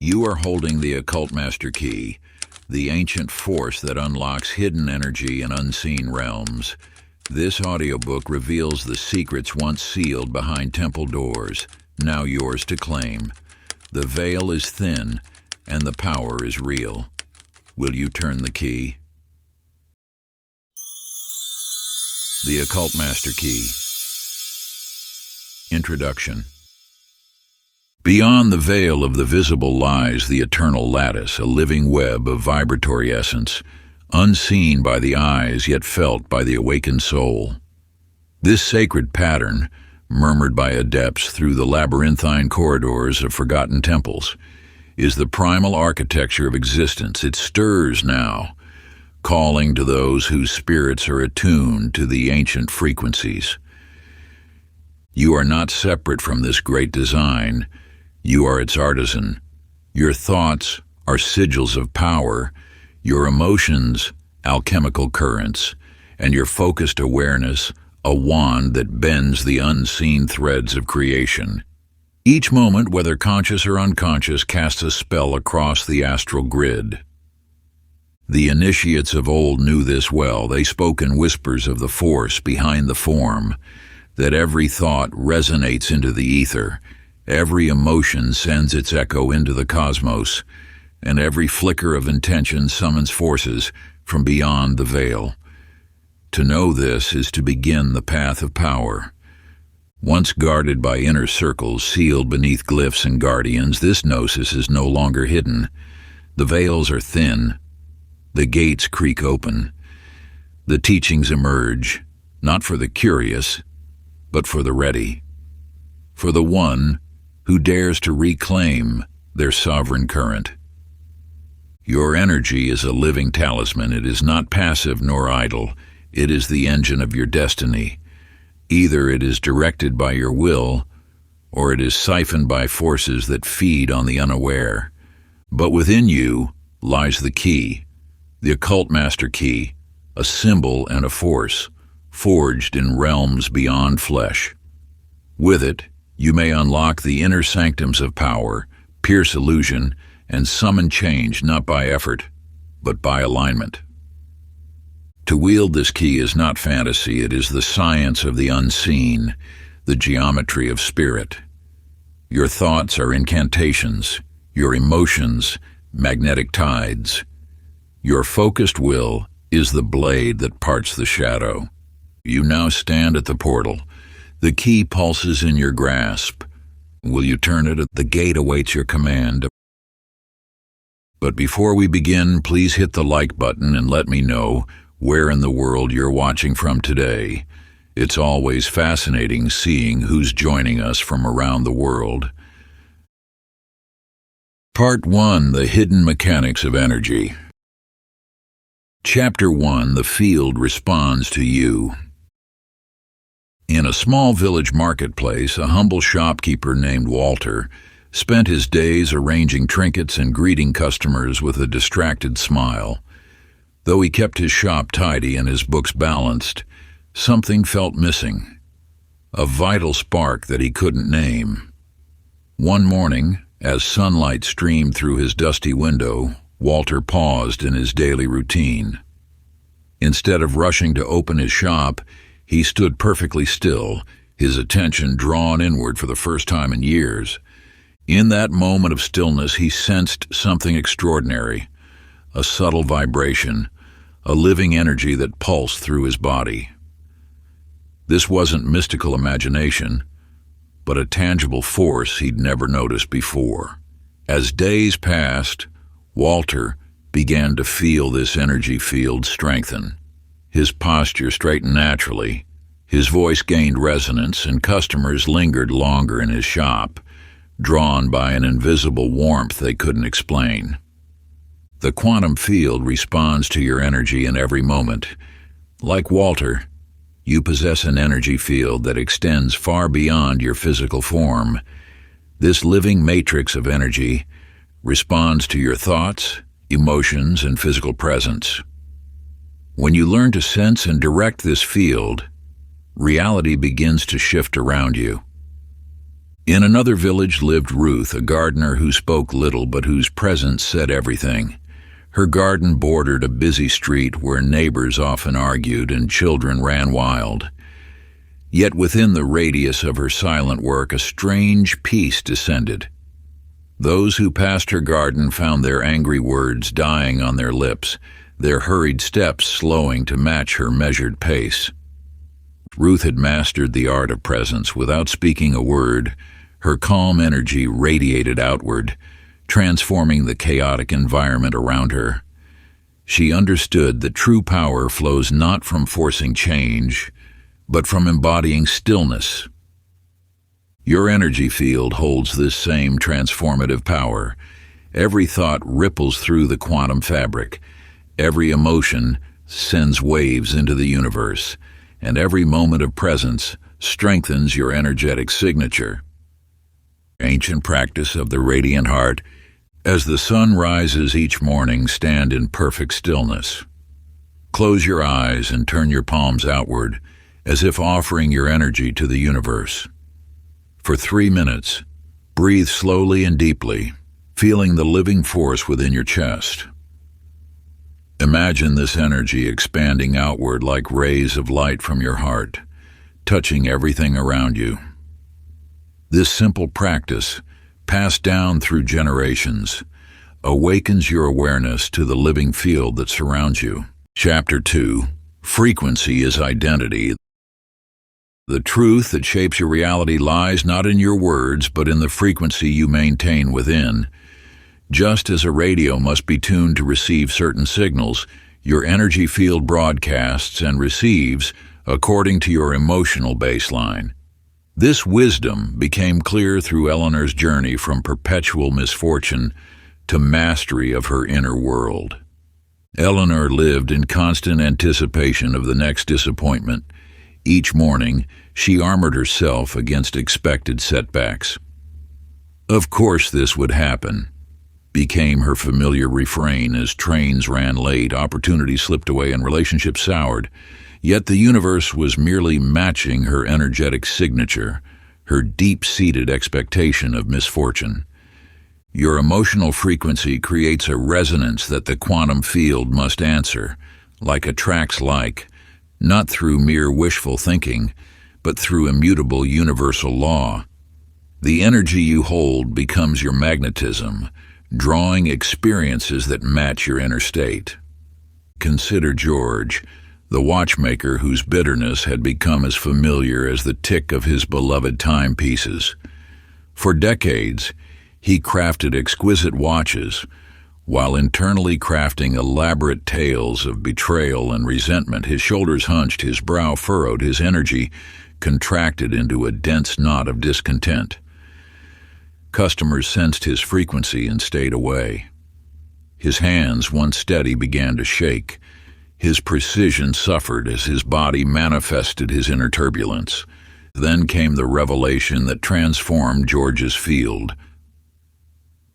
You are holding the Occult Master Key, the ancient force that unlocks hidden energy in unseen realms. This audiobook reveals the secrets once sealed behind temple doors, now yours to claim. The veil is thin, and the power is real. Will you turn the key? The Occult Master Key. Introduction. Beyond the veil of the visible lies the eternal lattice, a living web of vibratory essence, unseen by the eyes yet felt by the awakened soul. This sacred pattern, murmured by adepts through the labyrinthine corridors of forgotten temples, is the primal architecture of existence. It stirs now, calling to those whose spirits are attuned to the ancient frequencies. You are not separate from this great design. You are its artisan. Your thoughts are sigils of power, your emotions alchemical currents, and your focused awareness a wand that bends the unseen threads of creation. Each moment, whether conscious or unconscious, casts a spell across the astral grid. The initiates of old knew this well. They spoke in whispers of the force behind the form, that every thought resonates into the ether, every emotion sends its echo into the cosmos, and every flicker of intention summons forces from beyond the veil. To know this is to begin the path of power. Once guarded by inner circles sealed beneath glyphs and guardians, this gnosis is no longer hidden. The veils are thin. The gates creak open. The teachings emerge, not for the curious, but for the ready. For the one who dares to reclaim their sovereign current. Your energy is a living talisman. It is not passive nor idle. It is the engine of your destiny. Either it is directed by your will, or it is siphoned by forces that feed on the unaware. But within you lies the key, the Occult Master Key, a symbol and a force, forged in realms beyond flesh. With it, you may unlock the inner sanctums of power, pierce illusion, and summon change not by effort, but by alignment. To wield this key is not fantasy. It is the science of the unseen, the geometry of spirit. Your thoughts are incantations, your emotions magnetic tides. Your focused will is the blade that parts the shadow. You now stand at the portal. The key pulses in your grasp. Will you turn it? The gate awaits your command. But before we begin, please hit the like button and let me know where in the world you're watching from today. It's always fascinating seeing who's joining us from around the world. Part 1. The Hidden Mechanics of Energy. Chapter 1. The field responds to you. In a small village marketplace, a humble shopkeeper named Walter spent his days arranging trinkets and greeting customers with a distracted smile. Though he kept his shop tidy and his books balanced, something felt missing, a vital spark that he couldn't name. One morning, as sunlight streamed through his dusty window, Walter paused in his daily routine. Instead of rushing to open his shop, he stood perfectly still, his attention drawn inward for the first time in years. In that moment of stillness, he sensed something extraordinary, a subtle vibration, a living energy that pulsed through his body. This wasn't mystical imagination, but a tangible force he'd never noticed before. As days passed, Walter began to feel this energy field strengthen. His posture straightened naturally, his voice gained resonance, and customers lingered longer in his shop, drawn by an invisible warmth they couldn't explain. The quantum field responds to your energy in every moment. Like Walter, you possess an energy field that extends far beyond your physical form. This living matrix of energy responds to your thoughts, emotions, and physical presence. When you learn to sense and direct this field, reality begins to shift around you. In another village lived Ruth, a gardener who spoke little but whose presence said everything. Her garden bordered a busy street where neighbors often argued and children ran wild. Yet within the radius of her silent work, a strange peace descended. Those who passed her garden found their angry words dying on their lips, their hurried steps slowing to match her measured pace. Ruth had mastered the art of presence without speaking a word. Her calm energy radiated outward, transforming the chaotic environment around her. She understood that true power flows not from forcing change, but from embodying stillness. Your energy field holds this same transformative power. Every thought ripples through the quantum fabric. Every emotion sends waves into the universe, and every moment of presence strengthens your energetic signature. Ancient practice of the radiant heart. As the sun rises each morning, stand in perfect stillness. Close your eyes and turn your palms outward, as if offering your energy to the universe. For 3 minutes, breathe slowly and deeply, feeling the living force within your chest. Imagine this energy expanding outward like rays of light from your heart, touching everything around you. This simple practice, passed down through generations, awakens your awareness to the living field that surrounds you. Chapter 2. Frequency is identity. The truth that shapes your reality lies not in your words, but in the frequency you maintain within. Just as a radio must be tuned to receive certain signals, your energy field broadcasts and receives according to your emotional baseline. This wisdom became clear through Eleanor's journey from perpetual misfortune to mastery of her inner world. Eleanor lived in constant anticipation of the next disappointment. Each morning, she armored herself against expected setbacks. Of course this would happen, became her familiar refrain as trains ran late, opportunities slipped away, and relationships soured. Yet the universe was merely matching her energetic signature, her deep-seated expectation of misfortune. Your emotional frequency creates a resonance that the quantum field must answer, like attracts like, not through mere wishful thinking, but through immutable universal law. The energy you hold becomes your magnetism, drawing experiences that match your inner state. Consider George, the watchmaker whose bitterness had become as familiar as the tick of his beloved timepieces. For decades, he crafted exquisite watches, while internally crafting elaborate tales of betrayal and resentment. His shoulders hunched, his brow furrowed, his energy contracted into a dense knot of discontent. Customers sensed his frequency and stayed away. His hands, once steady, began to shake. His precision suffered as his body manifested his inner turbulence. Then came the revelation that transformed George's field.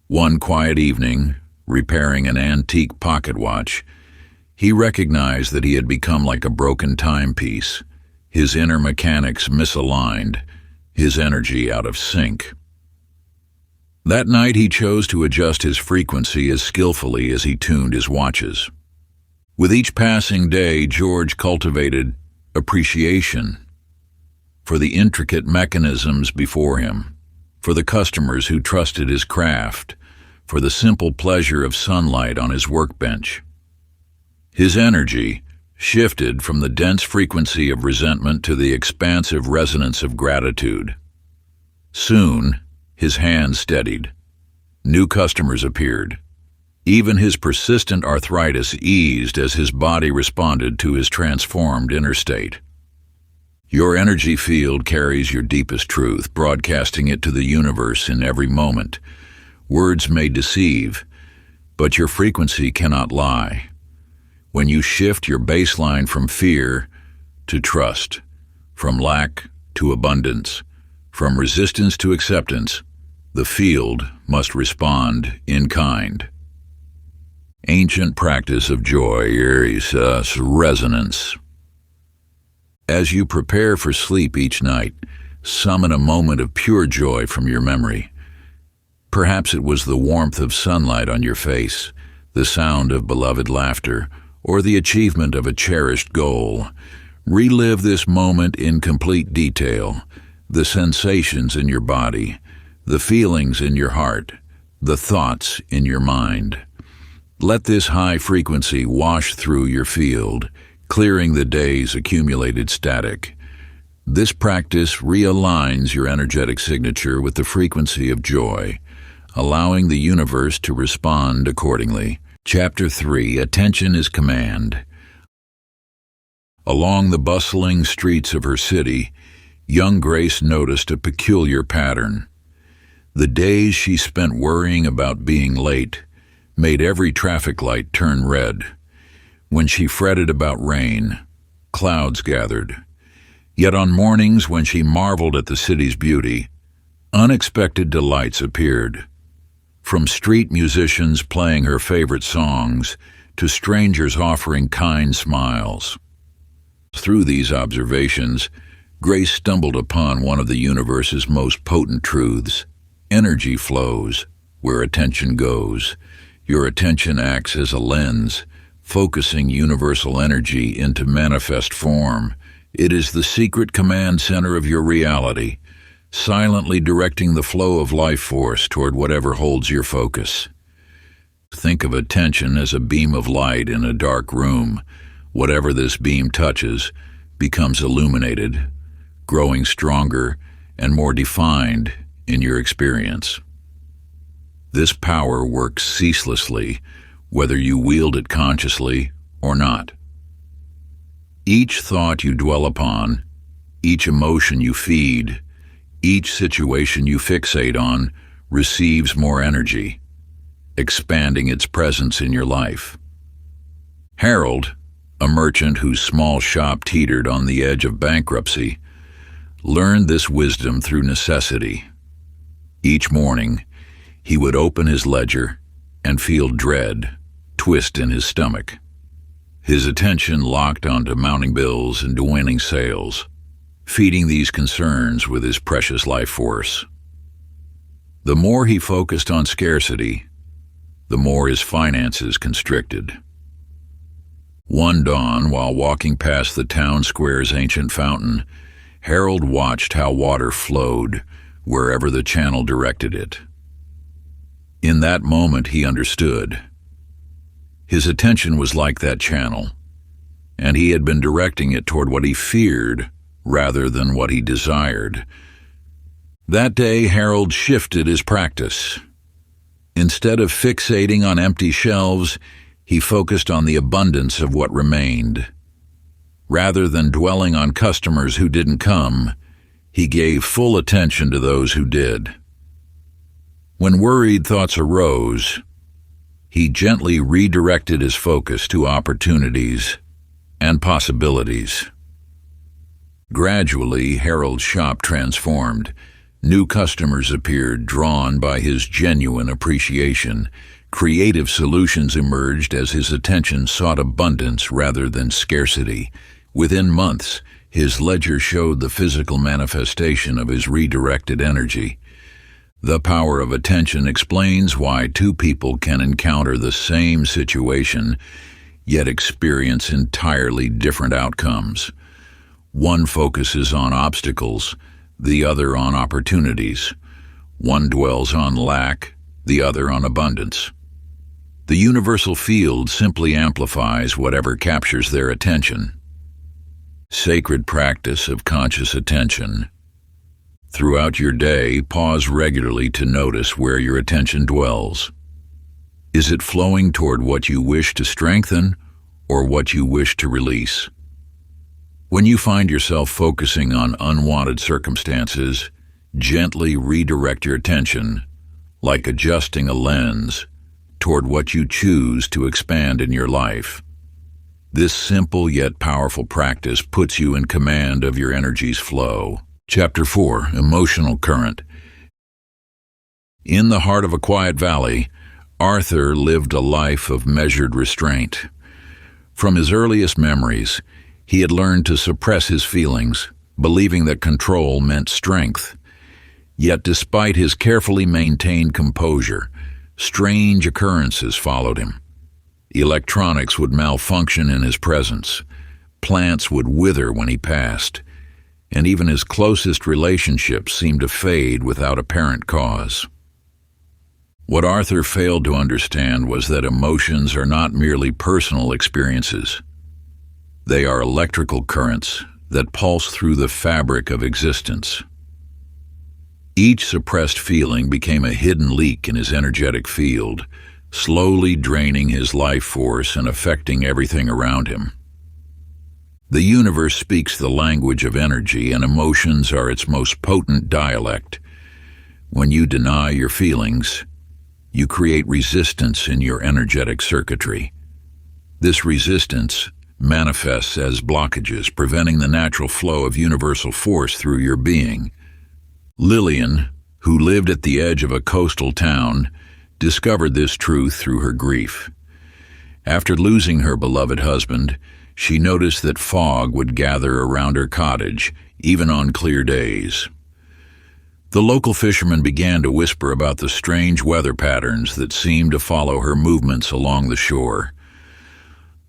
One quiet evening, repairing an antique pocket watch, he recognized that he had become like a broken timepiece, his inner mechanics misaligned, his energy out of sync. That night he chose to adjust his frequency as skillfully as he tuned his watches. With each passing day, George cultivated appreciation for the intricate mechanisms before him, for the customers who trusted his craft, for the simple pleasure of sunlight on his workbench. His energy shifted from the dense frequency of resentment to the expansive resonance of gratitude. Soon, his hands steadied. New customers appeared. Even his persistent arthritis eased as his body responded to his transformed inner state. Your energy field carries your deepest truth, broadcasting it to the universe in every moment. Words may deceive, but your frequency cannot lie. When you shift your baseline from fear to trust, from lack to abundance, from resistance to acceptance, the field must respond in kind. Ancient practice of joy is resonance. As you prepare for sleep each night, summon a moment of pure joy from your memory. Perhaps it was the warmth of sunlight on your face, the sound of beloved laughter, or the achievement of a cherished goal. Relive this moment in complete detail, the sensations in your body, the feelings in your heart, the thoughts in your mind. Let this high frequency wash through your field, clearing the day's accumulated static. This practice realigns your energetic signature with the frequency of joy, allowing the universe to respond accordingly. Chapter 3: Attention is Command. Along the bustling streets of her city, young Grace noticed a peculiar pattern. The days she spent worrying about being late made every traffic light turn red. When she fretted about rain, clouds gathered. Yet on mornings when she marveled at the city's beauty, unexpected delights appeared. From street musicians playing her favorite songs to strangers offering kind smiles. Through these observations, Grace stumbled upon one of the universe's most potent truths. Energy flows where attention goes. Your attention acts as a lens, focusing universal energy into manifest form. It is the secret command center of your reality, silently directing the flow of life force toward whatever holds your focus. Think of attention as a beam of light in a dark room. Whatever this beam touches becomes illuminated, growing stronger and more defined in your experience. This power works ceaselessly, whether you wield it consciously or not. Each thought you dwell upon, each emotion you feed, each situation you fixate on receives more energy, expanding its presence in your life. Harold, a merchant whose small shop teetered on the edge of bankruptcy, learned this wisdom through necessity. Each morning, he would open his ledger and feel dread twist in his stomach. His attention locked onto mounting bills and dwindling sales, feeding these concerns with his precious life force. The more he focused on scarcity, the more his finances constricted. One dawn, while walking past the town square's ancient fountain, Harold watched how water flowed wherever the channel directed it. In that moment, he understood. His attention was like that channel, and he had been directing it toward what he feared rather than what he desired. That day, Harold shifted his practice. Instead of fixating on empty shelves, he focused on the abundance of what remained. Rather than dwelling on customers who didn't come, he gave full attention to those who did. When worried thoughts arose, he gently redirected his focus to opportunities and possibilities. Gradually, Harold's shop transformed. New customers appeared, drawn by his genuine appreciation. Creative solutions emerged as his attention sought abundance rather than scarcity. Within months, his ledger showed the physical manifestation of his redirected energy. The power of attention explains why two people can encounter the same situation, yet experience entirely different outcomes. One focuses on obstacles, the other on opportunities. One dwells on lack, the other on abundance. The universal field simply amplifies whatever captures their attention. Sacred practice of conscious attention. Throughout your day, pause regularly to notice where your attention dwells. Is it flowing toward what you wish to strengthen or what you wish to release? When you find yourself focusing on unwanted circumstances, gently redirect your attention, like adjusting a lens, toward what you choose to expand in your life. This simple yet powerful practice puts you in command of your energy's flow. Chapter 4: Emotional Current. In the heart of a quiet valley, Arthur lived a life of measured restraint. From his earliest memories, he had learned to suppress his feelings, believing that control meant strength. Yet despite his carefully maintained composure, strange occurrences followed him. Electronics would malfunction in his presence, plants would wither when he passed, and even his closest relationships seemed to fade without apparent cause. What Arthur failed to understand was that emotions are not merely personal experiences. They are electrical currents that pulse through the fabric of existence. Each suppressed feeling became a hidden leak in his energetic field, slowly draining his life force and affecting everything around him. The universe speaks the language of energy, and emotions are its most potent dialect. When you deny your feelings, you create resistance in your energetic circuitry. This resistance manifests as blockages, preventing the natural flow of universal force through your being. Lillian, who lived at the edge of a coastal town, discovered this truth through her grief. After losing her beloved husband, she noticed that fog would gather around her cottage, even on clear days. The local fishermen began to whisper about the strange weather patterns that seemed to follow her movements along the shore.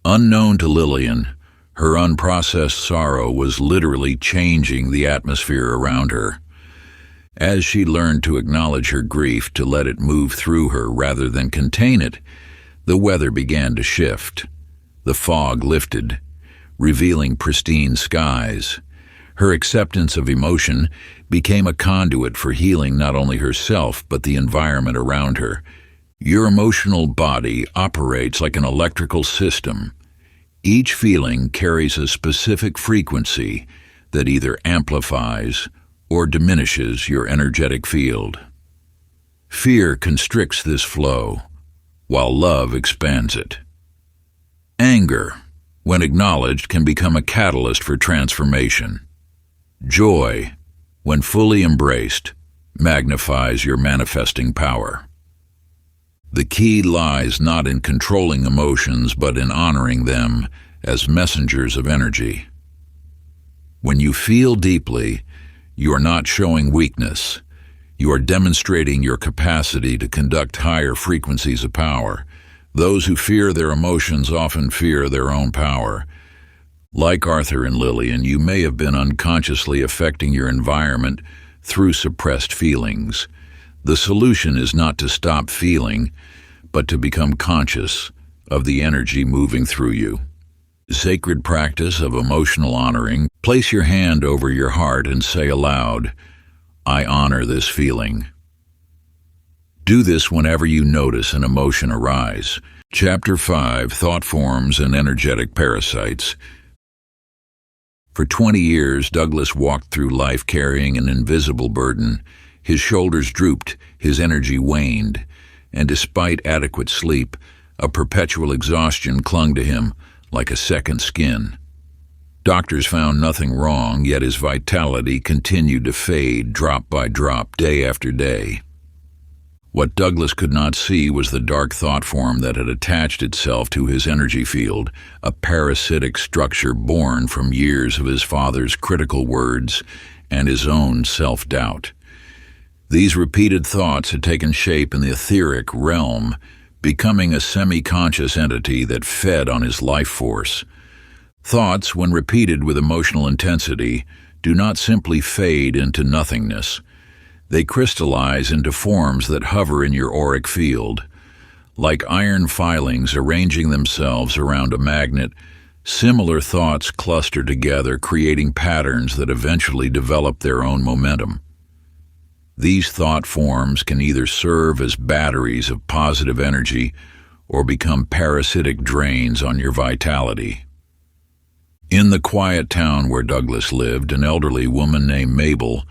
Unknown to Lillian, her unprocessed sorrow was literally changing the atmosphere around her. As she learned to acknowledge her grief, to let it move through her rather than contain it, the weather began to shift. The fog lifted, revealing pristine skies. Her acceptance of emotion became a conduit for healing not only herself but the environment around her. Your emotional body operates like an electrical system. Each feeling carries a specific frequency that either amplifies or diminishes your energetic field. Fear constricts this flow, while love expands it. Anger, when acknowledged, can become a catalyst for transformation. Joy, when fully embraced, magnifies your manifesting power. The key lies not in controlling emotions, but in honoring them as messengers of energy. When you feel deeply, you are not showing weakness. You are demonstrating your capacity to conduct higher frequencies of power. Those who fear their emotions often fear their own power. Like Arthur and Lillian, you may have been unconsciously affecting your environment through suppressed feelings. The solution is not to stop feeling, but to become conscious of the energy moving through you. Sacred practice of emotional honoring. Place your hand over your heart and say aloud, "I honor this feeling." Do this whenever you notice an emotion arise. Chapter 5, Thought Forms and Energetic Parasites. For 20 years, Douglas walked through life carrying an invisible burden. His shoulders drooped, his energy waned, and despite adequate sleep, a perpetual exhaustion clung to him like a second skin. Doctors found nothing wrong, yet his vitality continued to fade drop by drop, day after day. What Douglas could not see was the dark thought form that had attached itself to his energy field, a parasitic structure born from years of his father's critical words and his own self-doubt. These repeated thoughts had taken shape in the etheric realm, becoming a semi-conscious entity that fed on his life force. Thoughts, when repeated with emotional intensity, do not simply fade into nothingness. They crystallize into forms that hover in your auric field. Like iron filings arranging themselves around a magnet, similar thoughts cluster together, creating patterns that eventually develop their own momentum. These thought forms can either serve as batteries of positive energy or become parasitic drains on your vitality. In the quiet town where Douglas lived, an elderly woman named Mabel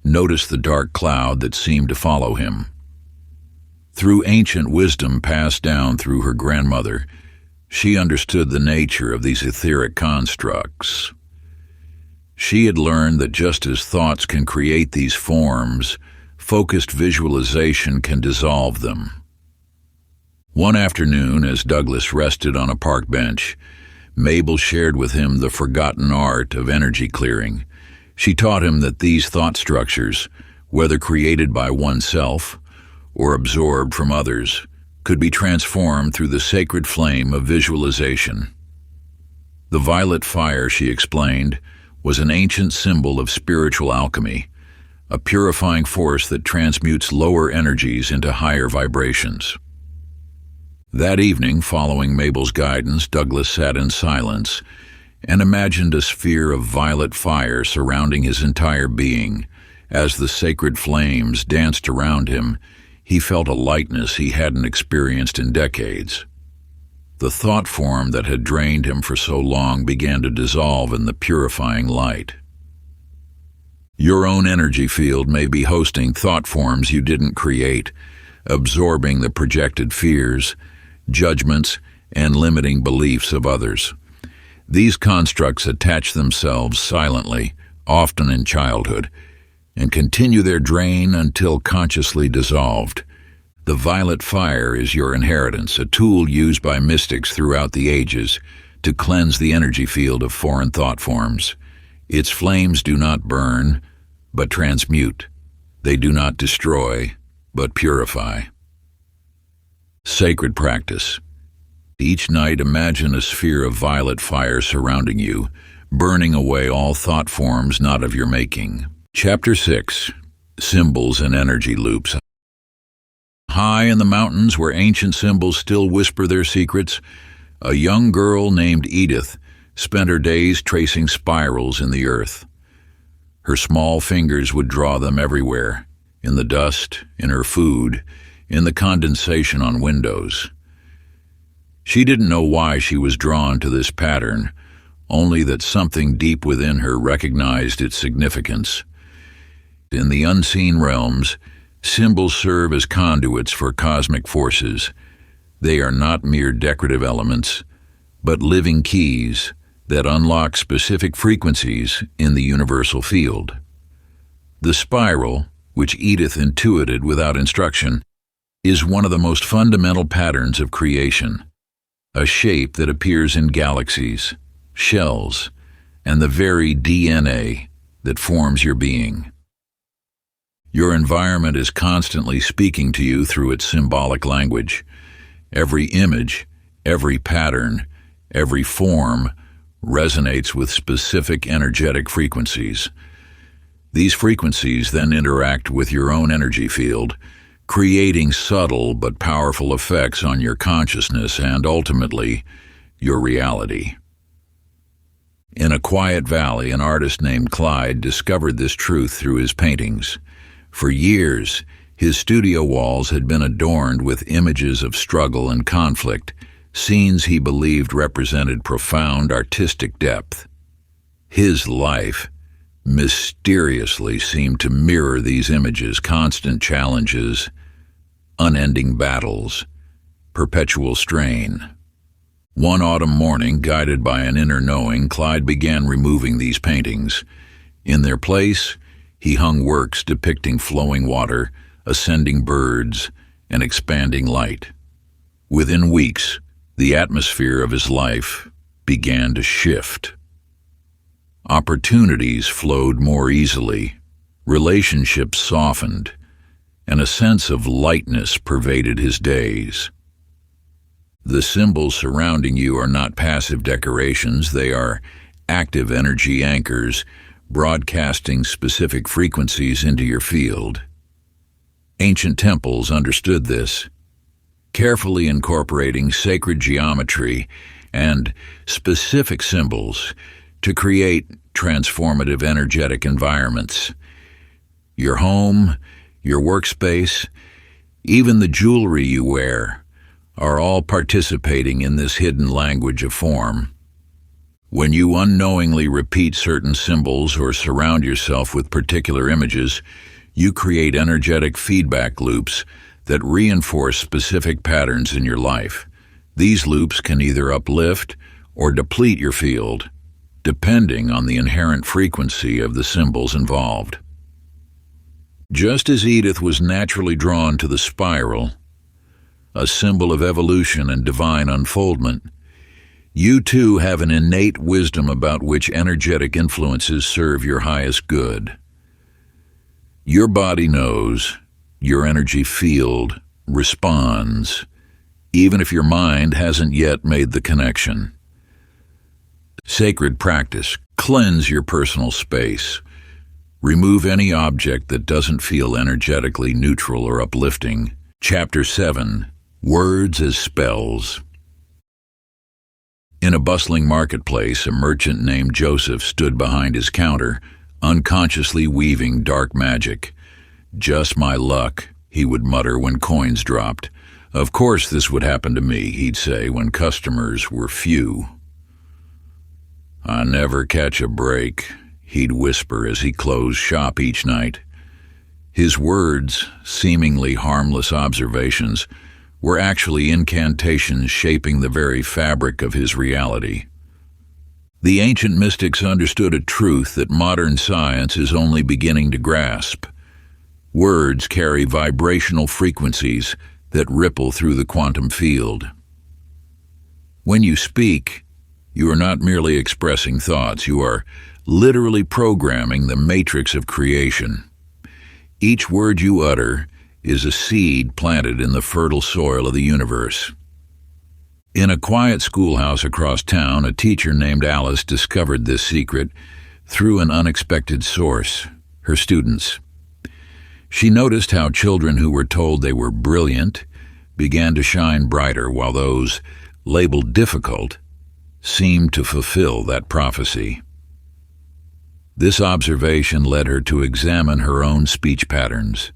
noticed the dark cloud that seemed to follow him. Through ancient wisdom passed down through her grandmother, she understood the nature of these etheric constructs. She had learned that just as thoughts can create these forms, focused visualization can dissolve them. One afternoon, as Douglas rested on a park bench, Mabel shared with him the forgotten art of energy clearing. She taught him that these thought structures, whether created by oneself or absorbed from others, could be transformed through the sacred flame of visualization. The violet fire, she explained, was an ancient symbol of spiritual alchemy, a purifying force that transmutes lower energies into higher vibrations. That evening, following Mabel's guidance, Douglas sat in silence and imagined a sphere of violet fire surrounding his entire being. As the sacred flames danced around him, he felt a lightness he hadn't experienced in decades. The thought form that had drained him for so long began to dissolve in the purifying light. Your own energy field may be hosting thought forms you didn't create, absorbing the projected fears, judgments, and limiting beliefs of others. These constructs attach themselves silently, often in childhood, and continue their drain until consciously dissolved. The violet fire is your inheritance, a tool used by mystics throughout the ages to cleanse the energy field of foreign thought forms. Its flames do not burn, but transmute. They do not destroy, but purify. Sacred practice. Each night imagine a sphere of violet fire surrounding you, burning away all thought forms not of your making. Chapter 6. Symbols and Energy Loops. High in the mountains where ancient symbols still whisper their secrets, a young girl named Edith spent her days tracing spirals in the earth. Her small fingers would draw them everywhere, in the dust, in her food, in the condensation on windows. She didn't know why she was drawn to this pattern, only that something deep within her recognized its significance. In the unseen realms, symbols serve as conduits for cosmic forces. They are not mere decorative elements, but living keys that unlock specific frequencies in the universal field. The spiral, which Edith intuited without instruction, is one of the most fundamental patterns of creation, a shape that appears in galaxies, shells, and the very DNA that forms your being. Your environment is constantly speaking to you through its symbolic language. Every image, every pattern, every form resonates with specific energetic frequencies. These frequencies then interact with your own energy field, creating subtle but powerful effects on your consciousness and, ultimately, your reality. In a quiet valley, an artist named Clyde discovered this truth through his paintings. For years, his studio walls had been adorned with images of struggle and conflict, scenes he believed represented profound artistic depth. His life mysteriously seemed to mirror these images: constant challenges, unending battles, perpetual strain. One autumn morning, guided by an inner knowing, Clyde began removing these paintings. In their place, he hung works depicting flowing water, ascending birds, and expanding light. Within weeks, the atmosphere of his life began to shift. Opportunities flowed more easily, relationships softened, and a sense of lightness pervaded his days. The symbols surrounding you are not passive decorations, they are active energy anchors, broadcasting specific frequencies into your field. Ancient temples understood this, carefully incorporating sacred geometry and specific symbols to create transformative energetic environments. Your home, your workspace, even the jewelry you wear, are all participating in this hidden language of form. When you unknowingly repeat certain symbols or surround yourself with particular images, you create energetic feedback loops that reinforce specific patterns in your life. These loops can either uplift or deplete your field, depending on the inherent frequency of the symbols involved. Just as Edith was naturally drawn to the spiral, a symbol of evolution and divine unfoldment, You too have an innate wisdom about which energetic influences serve your highest good. Your body knows, your energy field responds, even if your mind hasn't yet made the connection. Sacred practice. Cleanse your personal space. Remove any object that doesn't feel energetically neutral or uplifting. Chapter 7. Words as Spells. In a bustling marketplace, a merchant named Joseph stood behind his counter, unconsciously weaving dark magic. "Just my luck," he would mutter when coins dropped. "Of course this would happen to me," he'd say when customers were few. "I never catch a break," he'd whisper as he closed shop each night. His words, seemingly harmless observations, were actually incantations shaping the very fabric of his reality. The ancient mystics understood a truth that modern science is only beginning to grasp. Words carry vibrational frequencies that ripple through the quantum field. When you speak, you are not merely expressing thoughts, you are literally programming the matrix of creation. Each word you utter is a seed planted in the fertile soil of the universe. In a quiet schoolhouse across town, a teacher named Alice discovered this secret through an unexpected source: her students. She noticed how children who were told they were brilliant began to shine brighter, while those labeled difficult seemed to fulfill that prophecy. This observation led her to examine her own speech patterns.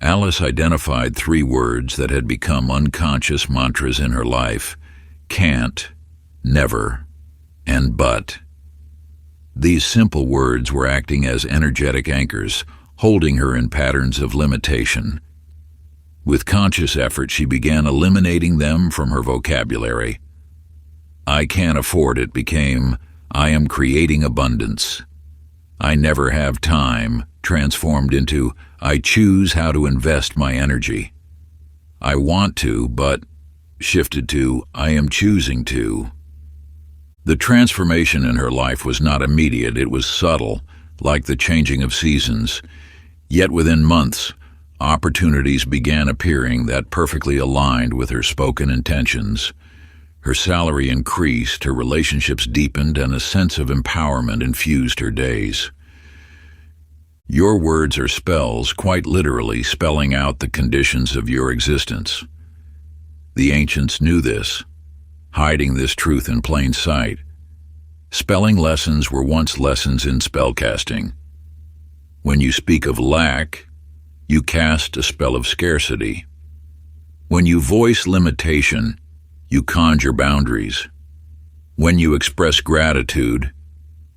Alice identified 3 words that had become unconscious mantras in her life: can't, never, and but. These simple words were acting as energetic anchors, holding her in patterns of limitation. With conscious effort, she began eliminating them from her vocabulary. "I can't afford it" became "I am creating abundance." "I never have time" transformed into "I choose how to invest my energy." "I want to, but" shifted to "I am choosing to." The transformation in her life was not immediate, it was subtle, like the changing of seasons. Yet within months, opportunities began appearing that perfectly aligned with her spoken intentions. Her salary increased, her relationships deepened, and a sense of empowerment infused her days. Your words are spells, quite literally spelling out the conditions of your existence. The ancients knew this, hiding this truth in plain sight. Spelling lessons were once lessons in spellcasting. When you speak of lack, you cast a spell of scarcity. When you voice limitation, you conjure boundaries. When you express gratitude,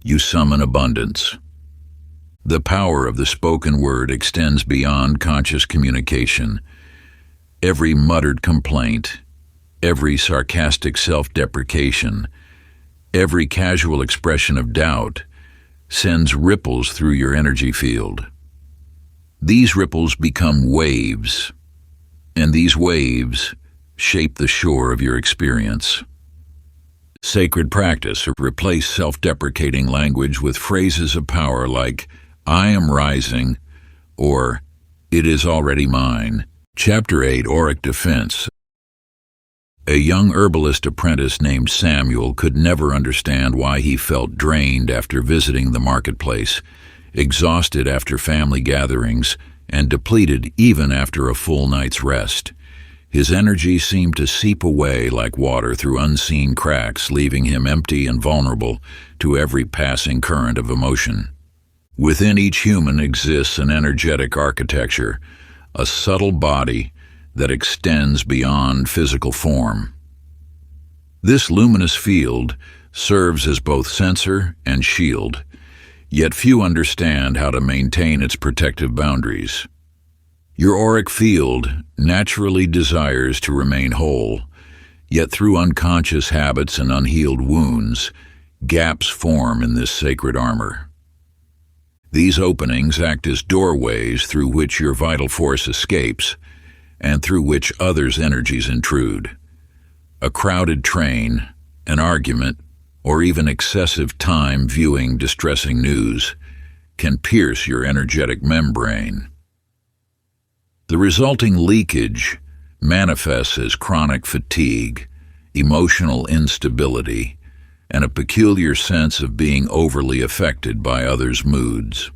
you summon abundance. The power of the spoken word extends beyond conscious communication. Every muttered complaint, every sarcastic self-deprecation, every casual expression of doubt sends ripples through your energy field. These ripples become waves, and these waves shape the shore of your experience. Sacred practice. Replace self-deprecating language with phrases of power like "I am rising" or "It is already mine." Chapter 8. Auric Defense. A young herbalist apprentice named Samuel could never understand why he felt drained after visiting the marketplace, exhausted after family gatherings, and depleted even after a full night's rest. His energy seemed to seep away like water through unseen cracks, leaving him empty and vulnerable to every passing current of emotion. Within each human exists an energetic architecture, a subtle body that extends beyond physical form. This luminous field serves as both sensor and shield, yet few understand how to maintain its protective boundaries. Your auric field naturally desires to remain whole, yet through unconscious habits and unhealed wounds, gaps form in this sacred armor. These openings act as doorways through which your vital force escapes, and through which others' energies intrude. A crowded train, an argument, or even excessive time viewing distressing news can pierce your energetic membrane. The resulting leakage manifests as chronic fatigue, emotional instability, and a peculiar sense of being overly affected by others' moods.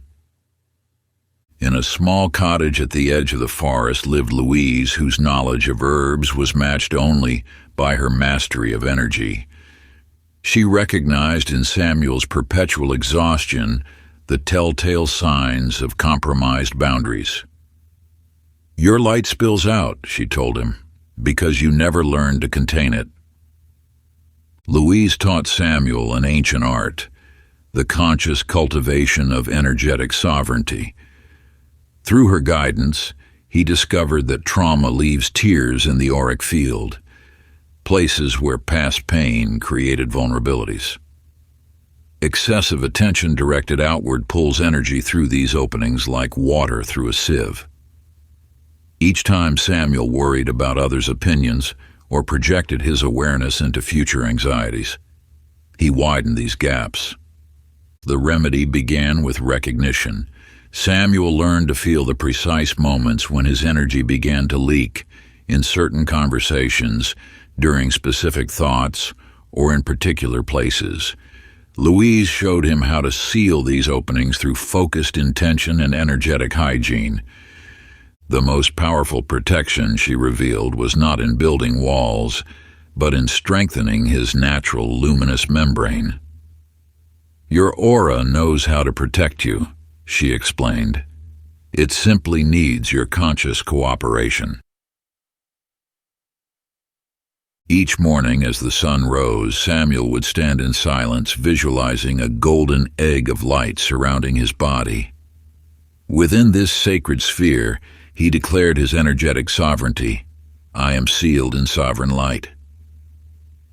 In a small cottage at the edge of the forest lived Louise, whose knowledge of herbs was matched only by her mastery of energy. She recognized in Samuel's perpetual exhaustion the telltale signs of compromised boundaries. "Your light spills out," she told him, "because you never learned to contain it." Louise taught Samuel an ancient art, the conscious cultivation of energetic sovereignty. Through her guidance, he discovered that trauma leaves tears in the auric field, places where past pain created vulnerabilities. Excessive attention directed outward pulls energy through these openings like water through a sieve. Each time Samuel worried about others' opinions or projected his awareness into future anxieties, he widened these gaps. The remedy began with recognition. Samuel learned to feel the precise moments when his energy began to leak in certain conversations, during specific thoughts, or in particular places. Louise showed him how to seal these openings through focused intention and energetic hygiene. The most powerful protection, she revealed, was not in building walls, but in strengthening his natural luminous membrane. "Your aura knows how to protect you," she explained. "It simply needs your conscious cooperation." Each morning as the sun rose, Samuel would stand in silence, visualizing a golden egg of light surrounding his body. Within this sacred sphere, he declared his energetic sovereignty. "I am sealed in sovereign light."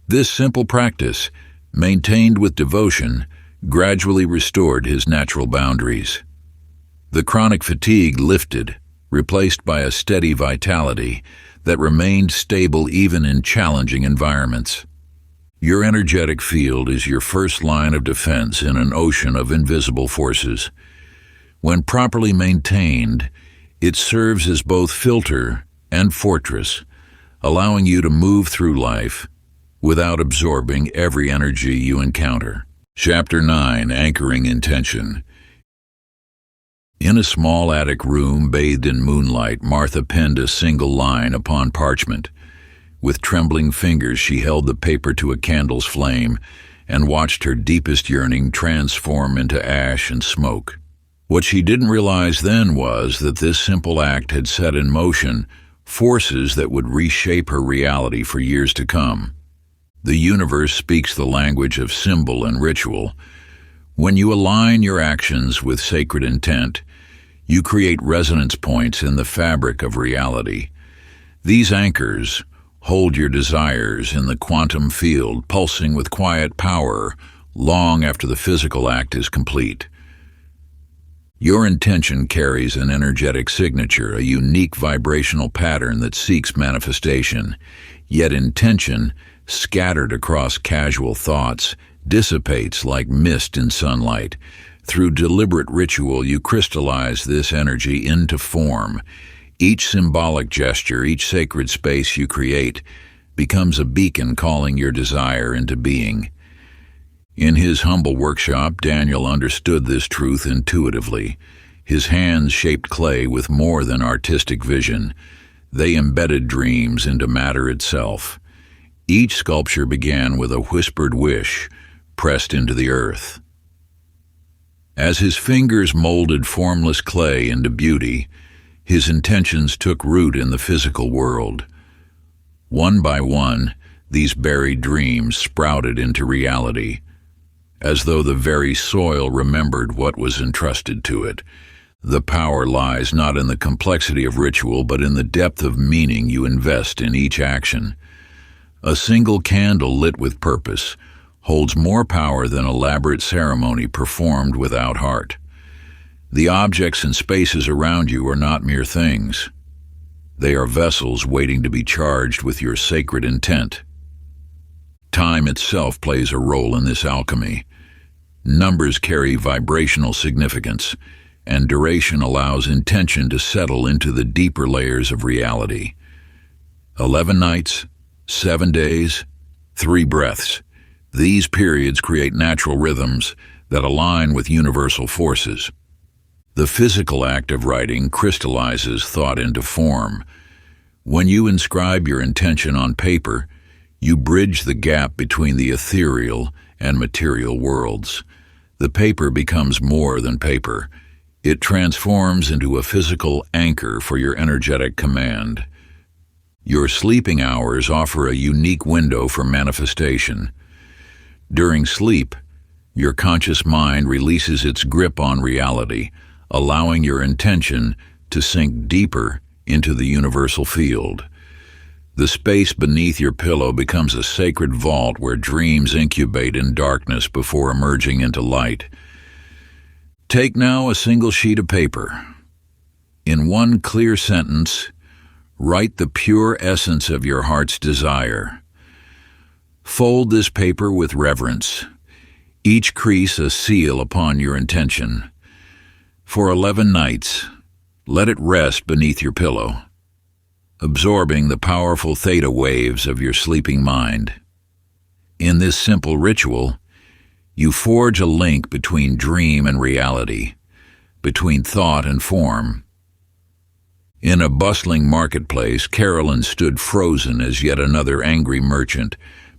This simple practice, maintained with devotion, gradually restored his natural boundaries. The chronic fatigue lifted, replaced by a steady vitality that remained stable even in challenging environments. Your energetic field is your first line of defense in an ocean of invisible forces. When properly maintained, it serves as both filter and fortress, allowing you to move through life without absorbing every energy you encounter. Chapter 9, Anchoring Intention. In a small attic room bathed in moonlight, Martha penned a single line upon parchment. With trembling fingers, she held the paper to a candle's flame and watched her deepest yearning transform into ash and smoke. What she didn't realize then was that this simple act had set in motion forces that would reshape her reality for years to come. The universe speaks the language of symbol and ritual. When you align your actions with sacred intent, you create resonance points in the fabric of reality. These anchors hold your desires in the quantum field, pulsing with quiet power long after the physical act is complete. Your intention carries an energetic signature, a unique vibrational pattern that seeks manifestation. Yet intention, scattered across casual thoughts, dissipates like mist in sunlight. Through deliberate ritual, you crystallize this energy into form. Each symbolic gesture, each sacred space you create, becomes a beacon calling your desire into being. In his humble workshop, Daniel understood this truth intuitively. His hands shaped clay with more than artistic vision. They embedded dreams into matter itself. Each sculpture began with a whispered wish, pressed into the earth. As his fingers molded formless clay into beauty, his intentions took root in the physical world. One by one, these buried dreams sprouted into reality, as though the very soil remembered what was entrusted to it. The power lies not in the complexity of ritual, but in the depth of meaning you invest in each action. A single candle lit with purpose holds more power than elaborate ceremony performed without heart. The objects and spaces around you are not mere things. They are vessels waiting to be charged with your sacred intent. Time itself plays a role in this alchemy. Numbers carry vibrational significance, and duration allows intention to settle into the deeper layers of reality. 11 nights, 7 days, 3 breaths. These periods create natural rhythms that align with universal forces. The physical act of writing crystallizes thought into form. When you inscribe your intention on paper, you bridge the gap between the ethereal and material worlds. The paper becomes more than paper. It transforms into a physical anchor for your energetic command. Your sleeping hours offer a unique window for manifestation. During sleep, your conscious mind releases its grip on reality, allowing your intention to sink deeper into the universal field. The space beneath your pillow becomes a sacred vault where dreams incubate in darkness before emerging into light. Take now a single sheet of paper. In one clear sentence, write the pure essence of your heart's desire. Fold this paper with reverence, each crease a seal upon your intention. For 11 nights, let it rest beneath your pillow, absorbing the powerful theta waves of your sleeping mind. In this simple ritual, you forge a link between dream and reality, between thought and form. In a bustling marketplace, Carolyn stood frozen as yet another angry merchant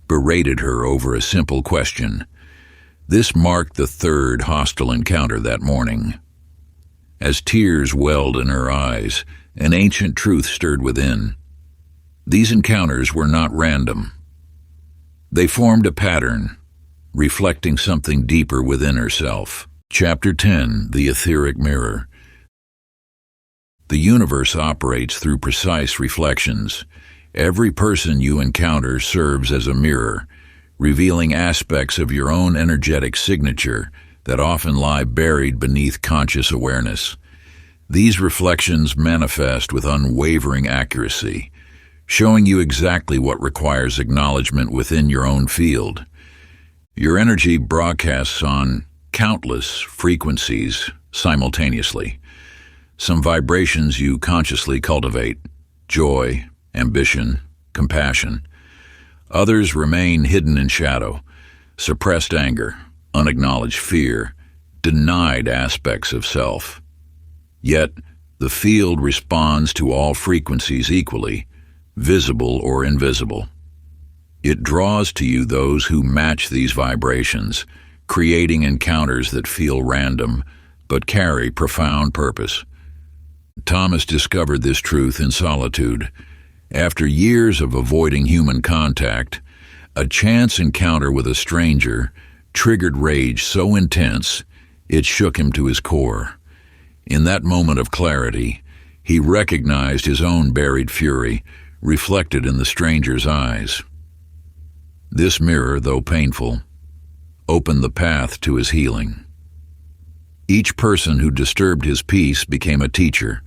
berated her over a simple question. This marked the third hostile encounter that morning. As tears welled in her eyes, an ancient truth stirred within. These encounters were not random. They formed a pattern, reflecting something deeper within herself. Chapter 10, The Etheric Mirror. The universe operates through precise reflections. Every person you encounter serves as a mirror, revealing aspects of your own energetic signature that often lie buried beneath conscious awareness. These reflections manifest with unwavering accuracy, showing you exactly what requires acknowledgement within your own field. Your energy broadcasts on countless frequencies simultaneously. Some vibrations you consciously cultivate: joy, ambition, compassion. Others remain hidden in shadow: suppressed anger, unacknowledged fear, denied aspects of self. Yet, the field responds to all frequencies equally, visible or invisible. It draws to you those who match these vibrations, creating encounters that feel random but carry profound purpose. Thomas discovered this truth in solitude. After years of avoiding human contact, a chance encounter with a stranger triggered rage so intense it shook him to his core. In that moment of clarity, he recognized his own buried fury reflected in the stranger's eyes. This mirror, though painful, opened the path to his healing. Each person who disturbed his peace became a teacher,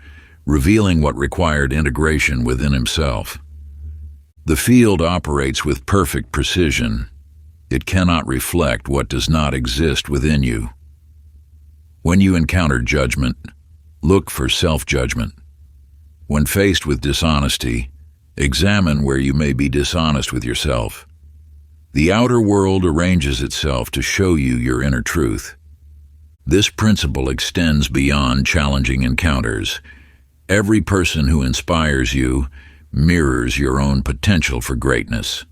revealing what required integration within himself. The field operates with perfect precision. It cannot reflect what does not exist within you. When you encounter judgment, look for self-judgment. When faced with dishonesty, examine where you may be dishonest with yourself. The outer world arranges itself to show you your inner truth. This principle extends beyond challenging encounters. Every person who inspires you mirrors your own potential for greatness.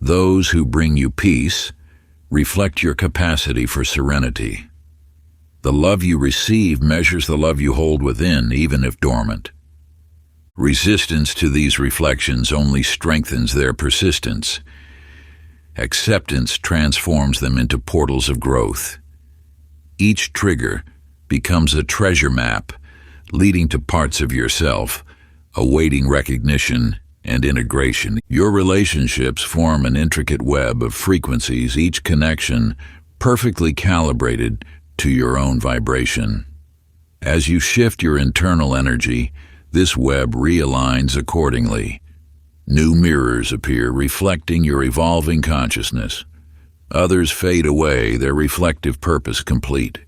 Those who bring you peace reflect your capacity for serenity. The love you receive measures the love you hold within, even if dormant. Resistance to these reflections only strengthens their persistence. Acceptance transforms them into portals of growth. Each trigger becomes a treasure map, leading to parts of yourself, awaiting recognition and integration. Your relationships form an intricate web of frequencies, each connection perfectly calibrated to your own vibration. As you shift your internal energy, this web realigns accordingly. New mirrors appear, reflecting your evolving consciousness. Others fade away, their reflective purpose complete.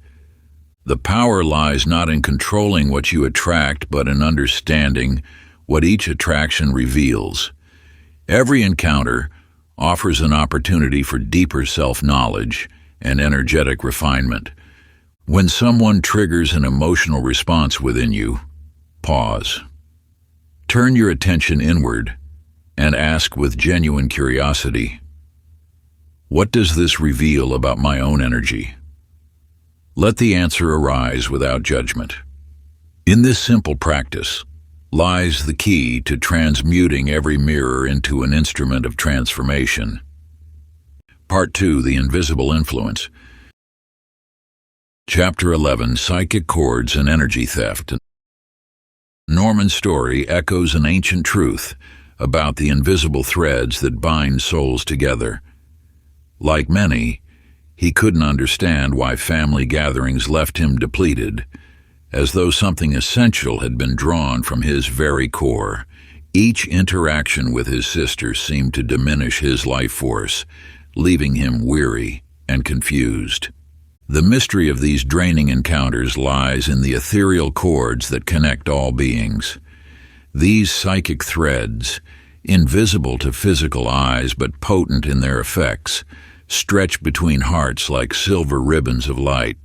The power lies not in controlling what you attract, but in understanding what each attraction reveals. Every encounter offers an opportunity for deeper self-knowledge and energetic refinement. When someone triggers an emotional response within you, pause. Turn your attention inward and ask with genuine curiosity, what does this reveal about my own energy? Let the answer arise without judgment. In this simple practice lies the key to transmuting every mirror into an instrument of transformation. Part 2, The Invisible Influence. Chapter 11, Psychic Cords and Energy Theft. Norman's story echoes an ancient truth about the invisible threads that bind souls together. Like many, he couldn't understand why family gatherings left him depleted, as though something essential had been drawn from his very core. Each interaction with his sister seemed to diminish his life force, leaving him weary and confused. The mystery of these draining encounters lies in the ethereal cords that connect all beings. These psychic threads, invisible to physical eyes but potent in their effects, stretch between hearts like silver ribbons of light.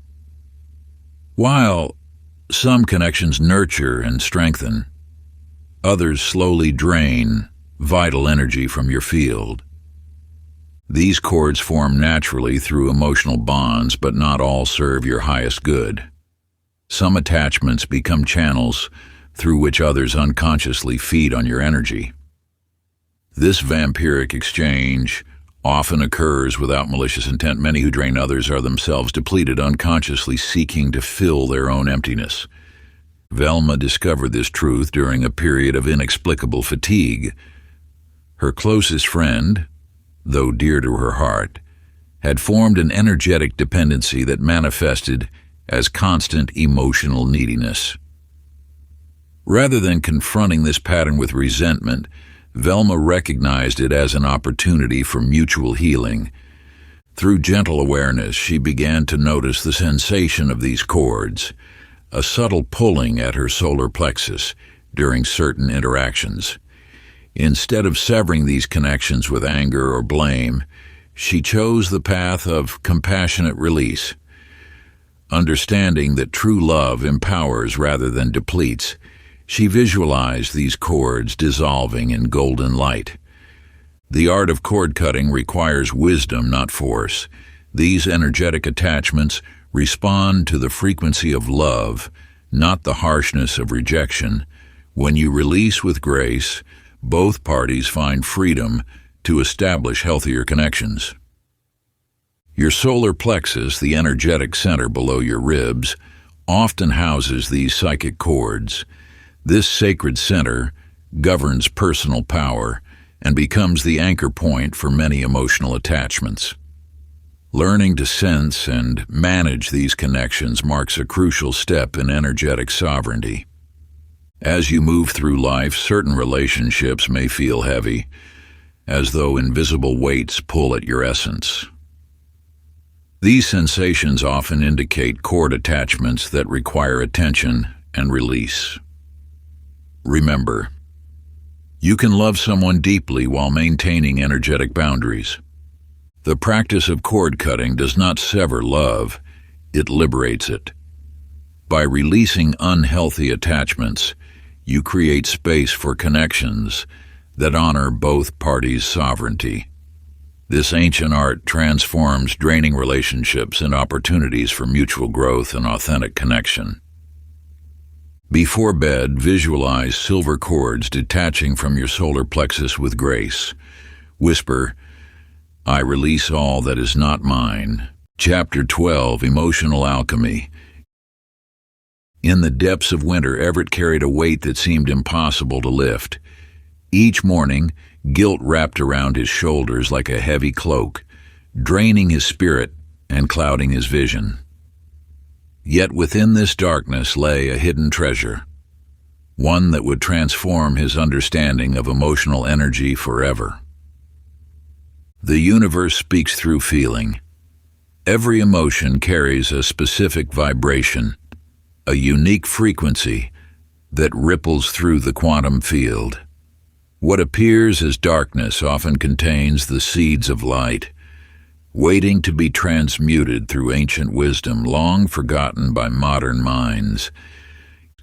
While some connections nurture and strengthen, others slowly drain vital energy from your field. These cords form naturally through emotional bonds, but not all serve your highest good. Some attachments become channels through which others unconsciously feed on your energy. This vampiric exchange often occurs without malicious intent. Many who drain others are themselves depleted, unconsciously seeking to fill their own emptiness. Velma discovered this truth during a period of inexplicable fatigue. Her closest friend, though dear to her heart, had formed an energetic dependency that manifested as constant emotional neediness. Rather than confronting this pattern with resentment, Velma recognized it as an opportunity for mutual healing. Through gentle awareness, she began to notice the sensation of these cords, a subtle pulling at her solar plexus during certain interactions. Instead of severing these connections with anger or blame, she chose the path of compassionate release. Understanding that true love empowers rather than depletes, she visualized these cords dissolving in golden light. The art of cord cutting requires wisdom, not force. These energetic attachments respond to the frequency of love, not the harshness of rejection. When you release with grace, both parties find freedom to establish healthier connections. Your solar plexus, the energetic center below your ribs, often houses these psychic cords. This sacred center governs personal power and becomes the anchor point for many emotional attachments. Learning to sense and manage these connections marks a crucial step in energetic sovereignty. As you move through life, certain relationships may feel heavy, as though invisible weights pull at your essence. These sensations often indicate cord attachments that require attention and release. Remember, you can love someone deeply while maintaining energetic boundaries. The practice of cord cutting does not sever love, it liberates it. By releasing unhealthy attachments, you create space for connections that honor both parties' sovereignty. This ancient art transforms draining relationships into opportunities for mutual growth and authentic connection. Before bed, visualize silver cords detaching from your solar plexus with grace. Whisper, "I release all that is not mine." Chapter 12, Emotional Alchemy. In the depths of winter, Everett carried a weight that seemed impossible to lift. Each morning, guilt wrapped around his shoulders like a heavy cloak, draining his spirit and clouding his vision. Yet within this darkness lay a hidden treasure. one that would transform his understanding of emotional energy forever. The universe speaks through feeling. Every emotion carries a specific vibration, a unique frequency that ripples through the quantum field. What appears as darkness often contains the seeds of light, waiting to be transmuted through ancient wisdom long forgotten by modern minds.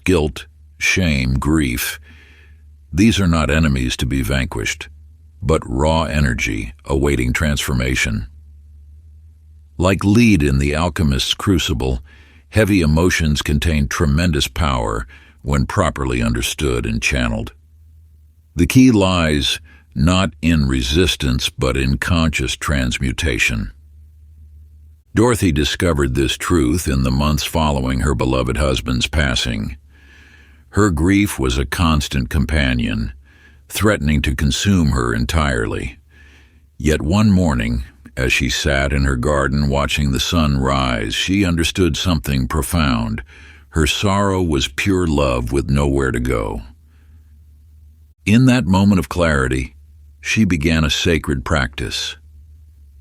Guilt, shame, grief, these are not enemies to be vanquished, but raw energy awaiting transformation. Like lead in the alchemist's crucible, heavy emotions contain tremendous power when properly understood and channeled. The key lies not in resistance but in conscious transmutation. Dorothy discovered this truth in the months following her beloved husband's passing. Her grief was a constant companion, threatening to consume her entirely. Yet one morning, as she sat in her garden watching the sun rise, she understood something profound. Her sorrow was pure love with nowhere to go. In that moment of clarity, she began a sacred practice.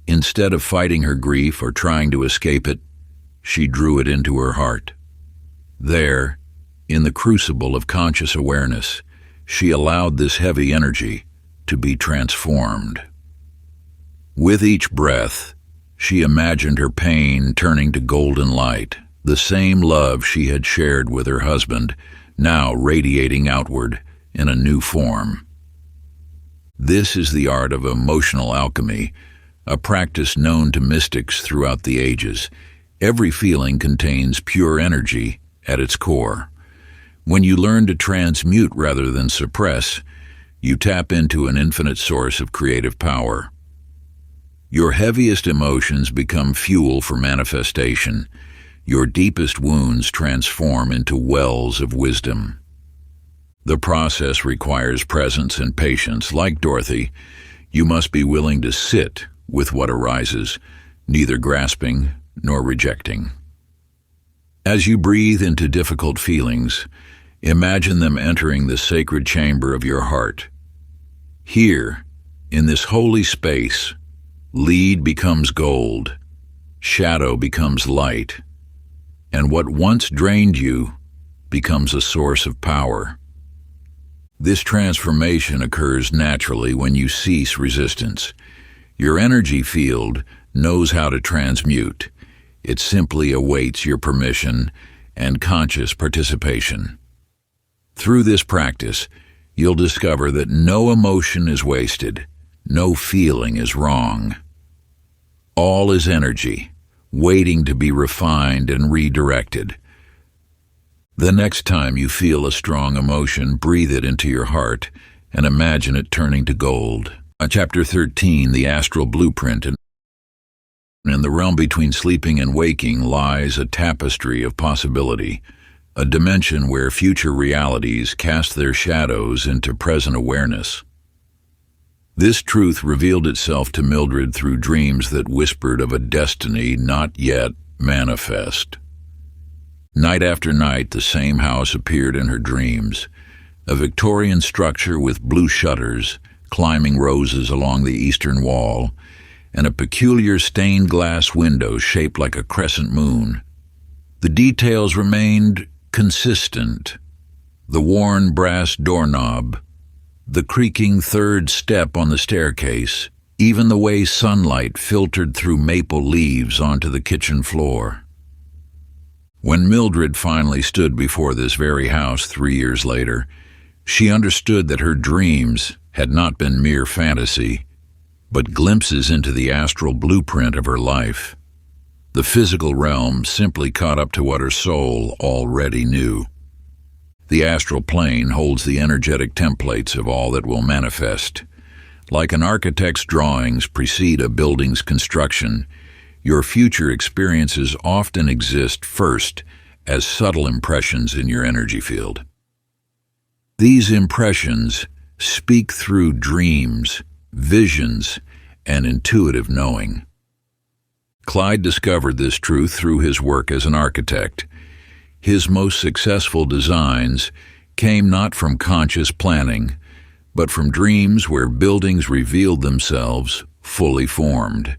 Instead of fighting her grief or trying to escape it, she drew it into her heart. There, in the crucible of conscious awareness, she allowed this heavy energy to be transformed. With each breath, she imagined her pain turning to golden light, the same love she had shared with her husband, now radiating outward in a new form. This is the art of emotional alchemy, a practice known to mystics throughout the ages. Every feeling contains pure energy at its core. When you learn to transmute rather than suppress, you tap into an infinite source of creative power. Your heaviest emotions become fuel for manifestation. Your deepest wounds transform into wells of wisdom. The process requires presence and patience. Like Dorothy, you must be willing to sit with what arises, neither grasping nor rejecting. As you breathe into difficult feelings, imagine them entering the sacred chamber of your heart. Here, in this holy space, lead becomes gold, shadow becomes light, and what once drained you becomes a source of power. This transformation occurs naturally when you cease resistance. Your energy field knows how to transmute. It simply awaits your permission and conscious participation. Through this practice, you'll discover that no emotion is wasted, no feeling is wrong. All is energy, waiting to be refined and redirected. The next time you feel a strong emotion, breathe it into your heart and imagine it turning to gold. Chapter 13, The Astral Blueprint. In the realm between sleeping and waking lies a tapestry of possibility, a dimension where future realities cast their shadows into present awareness. This truth revealed itself to Mildred through dreams that whispered of a destiny not yet manifest. Night after night, the same house appeared in her dreams, a Victorian structure with blue shutters, climbing roses along the eastern wall, and a peculiar stained glass window shaped like a crescent moon. The details remained consistent: the worn brass doorknob, the creaking third step on the staircase, even the way sunlight filtered through maple leaves onto the kitchen floor. When Mildred finally stood before this very house 3 years later, she understood that her dreams had not been mere fantasy, but glimpses into the astral blueprint of her life. The physical realm simply caught up to what her soul already knew. The astral plane holds the energetic templates of all that will manifest. Like an architect's drawings precede a building's construction, your future experiences often exist first as subtle impressions in your energy field. These impressions speak through dreams, visions, and intuitive knowing. Clyde discovered this truth through his work as an architect. His most successful designs came not from conscious planning, but from dreams where buildings revealed themselves fully formed.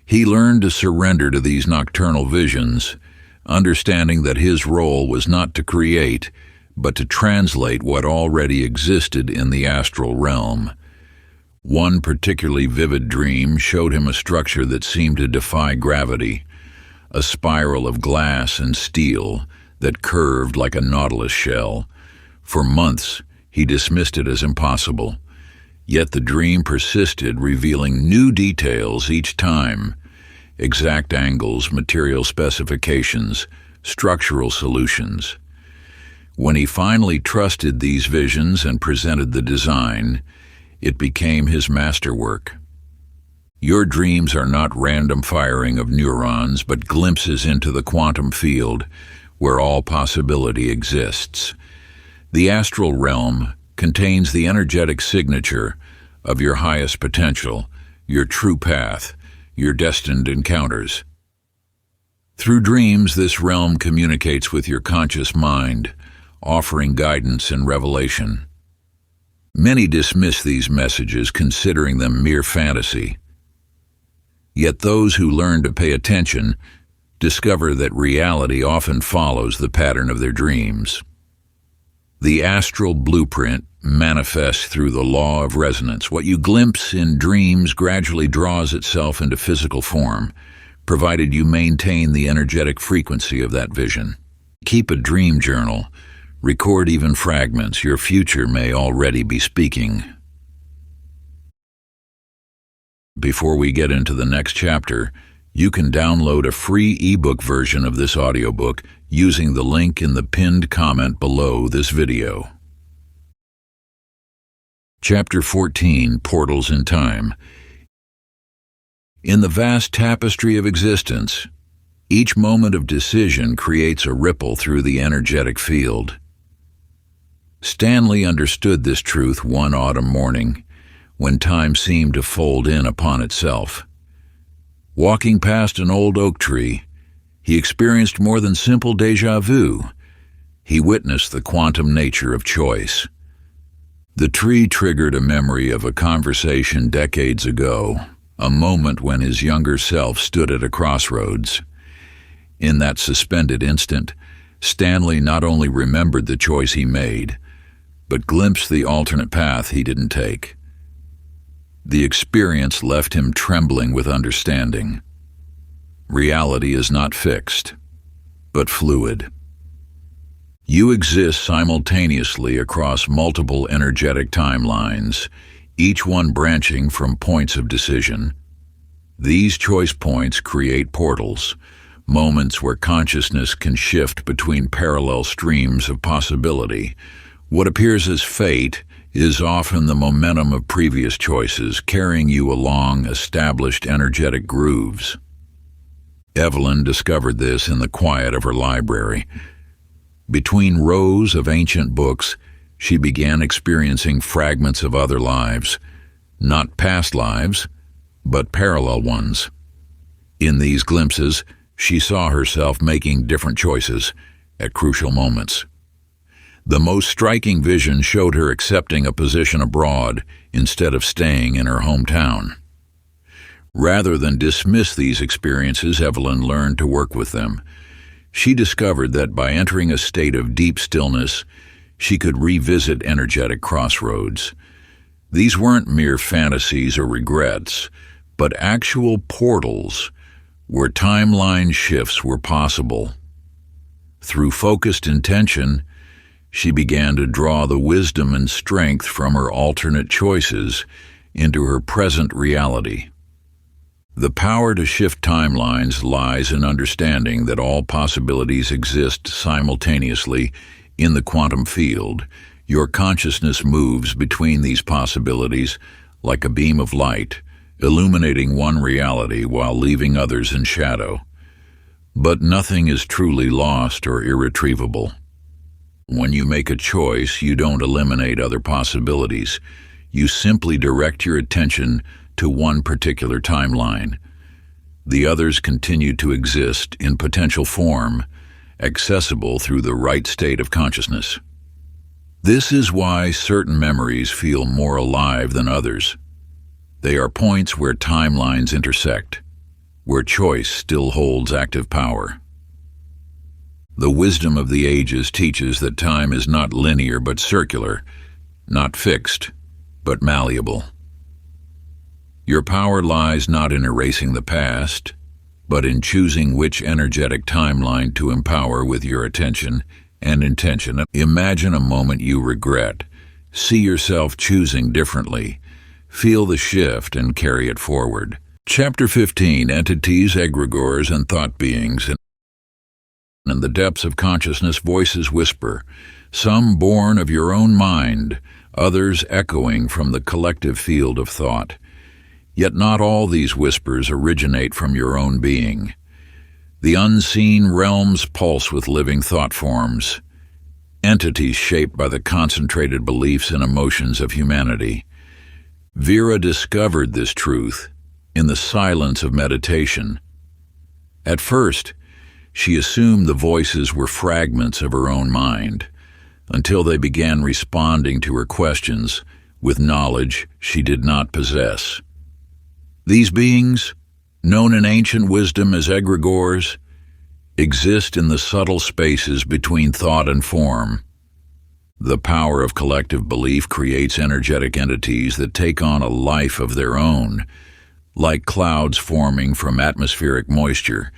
He learned to surrender to these nocturnal visions, understanding that his role was not to create, but to translate what already existed in the astral realm. One particularly vivid dream showed him a structure that seemed to defy gravity, a spiral of glass and steel that curved like a nautilus shell. For months, he dismissed it as impossible. Yet the dream persisted, revealing new details each time: exact angles, material specifications, structural solutions. When he finally trusted these visions and presented the design, it became his masterwork. Your dreams are not random firing of neurons, but glimpses into the quantum field where all possibility exists. The astral realm contains the energetic signature of your highest potential, your true path, your destined encounters. Through dreams, this realm communicates with your conscious mind, offering guidance and revelation. Many dismiss these messages, considering them mere fantasy. Yet those who learn to pay attention discover that reality often follows the pattern of their dreams. The astral blueprint manifests through the law of resonance. What you glimpse in dreams gradually draws itself into physical form, provided you maintain the energetic frequency of that vision. Keep a dream journal. Record even fragments. Your future may already be speaking. Before we get into the next chapter, you can download a free ebook version of this audiobook using the link in the pinned comment below this video. Chapter 14, Portals in Time. In the vast tapestry of existence, each moment of decision creates a ripple through the energetic field. Stanley understood this truth one autumn morning, when time seemed to fold in upon itself. Walking past an old oak tree, he experienced more than simple déjà vu. He witnessed the quantum nature of choice. The tree triggered a memory of a conversation decades ago, a moment when his younger self stood at a crossroads. In that suspended instant, Stanley not only remembered the choice he made, but glimpsed the alternate path he didn't take. The experience left him trembling with understanding. Reality is not fixed, but fluid. You exist simultaneously across multiple energetic timelines, each one branching from points of decision. These choice points create portals, moments where consciousness can shift between parallel streams of possibility. What appears as fate is often the momentum of previous choices, carrying you along established energetic grooves. Evelyn discovered this in the quiet of her library. Between rows of ancient books, she began experiencing fragments of other lives, not past lives, but parallel ones. In these glimpses, she saw herself making different choices at crucial moments. The most striking vision showed her accepting a position abroad instead of staying in her hometown. Rather than dismiss these experiences, Evelyn learned to work with them. She discovered that by entering a state of deep stillness, she could revisit energetic crossroads. These weren't mere fantasies or regrets, but actual portals where timeline shifts were possible. Through focused intention, she began to draw the wisdom and strength from her alternate choices into her present reality. The power to shift timelines lies in understanding that all possibilities exist simultaneously in the quantum field. Your consciousness moves between these possibilities like a beam of light, illuminating one reality while leaving others in shadow. But nothing is truly lost or irretrievable. When you make a choice, you don't eliminate other possibilities. You simply direct your attention to one particular timeline. The others continue to exist in potential form, accessible through the right state of consciousness. This is why certain memories feel more alive than others. They are points where timelines intersect, where choice still holds active power. The wisdom of the ages teaches that time is not linear but circular, not fixed, but malleable. Your power lies not in erasing the past, but in choosing which energetic timeline to empower with your attention and intention. Imagine a moment you regret. See yourself choosing differently. Feel the shift and carry it forward. Chapter 15, Entities, Egregores, and Thought Beings. In the depths of consciousness, voices whisper, some born of your own mind, others echoing from the collective field of thought. Yet not all these whispers originate from your own being. The unseen realms pulse with living thought forms, entities shaped by the concentrated beliefs and emotions of humanity. Vera discovered this truth in the silence of meditation. At first, she assumed the voices were fragments of her own mind, until they began responding to her questions with knowledge she did not possess. These beings, known in ancient wisdom as egregores, exist in the subtle spaces between thought and form. The power of collective belief creates energetic entities that take on a life of their own. Like clouds forming from atmospheric moisture,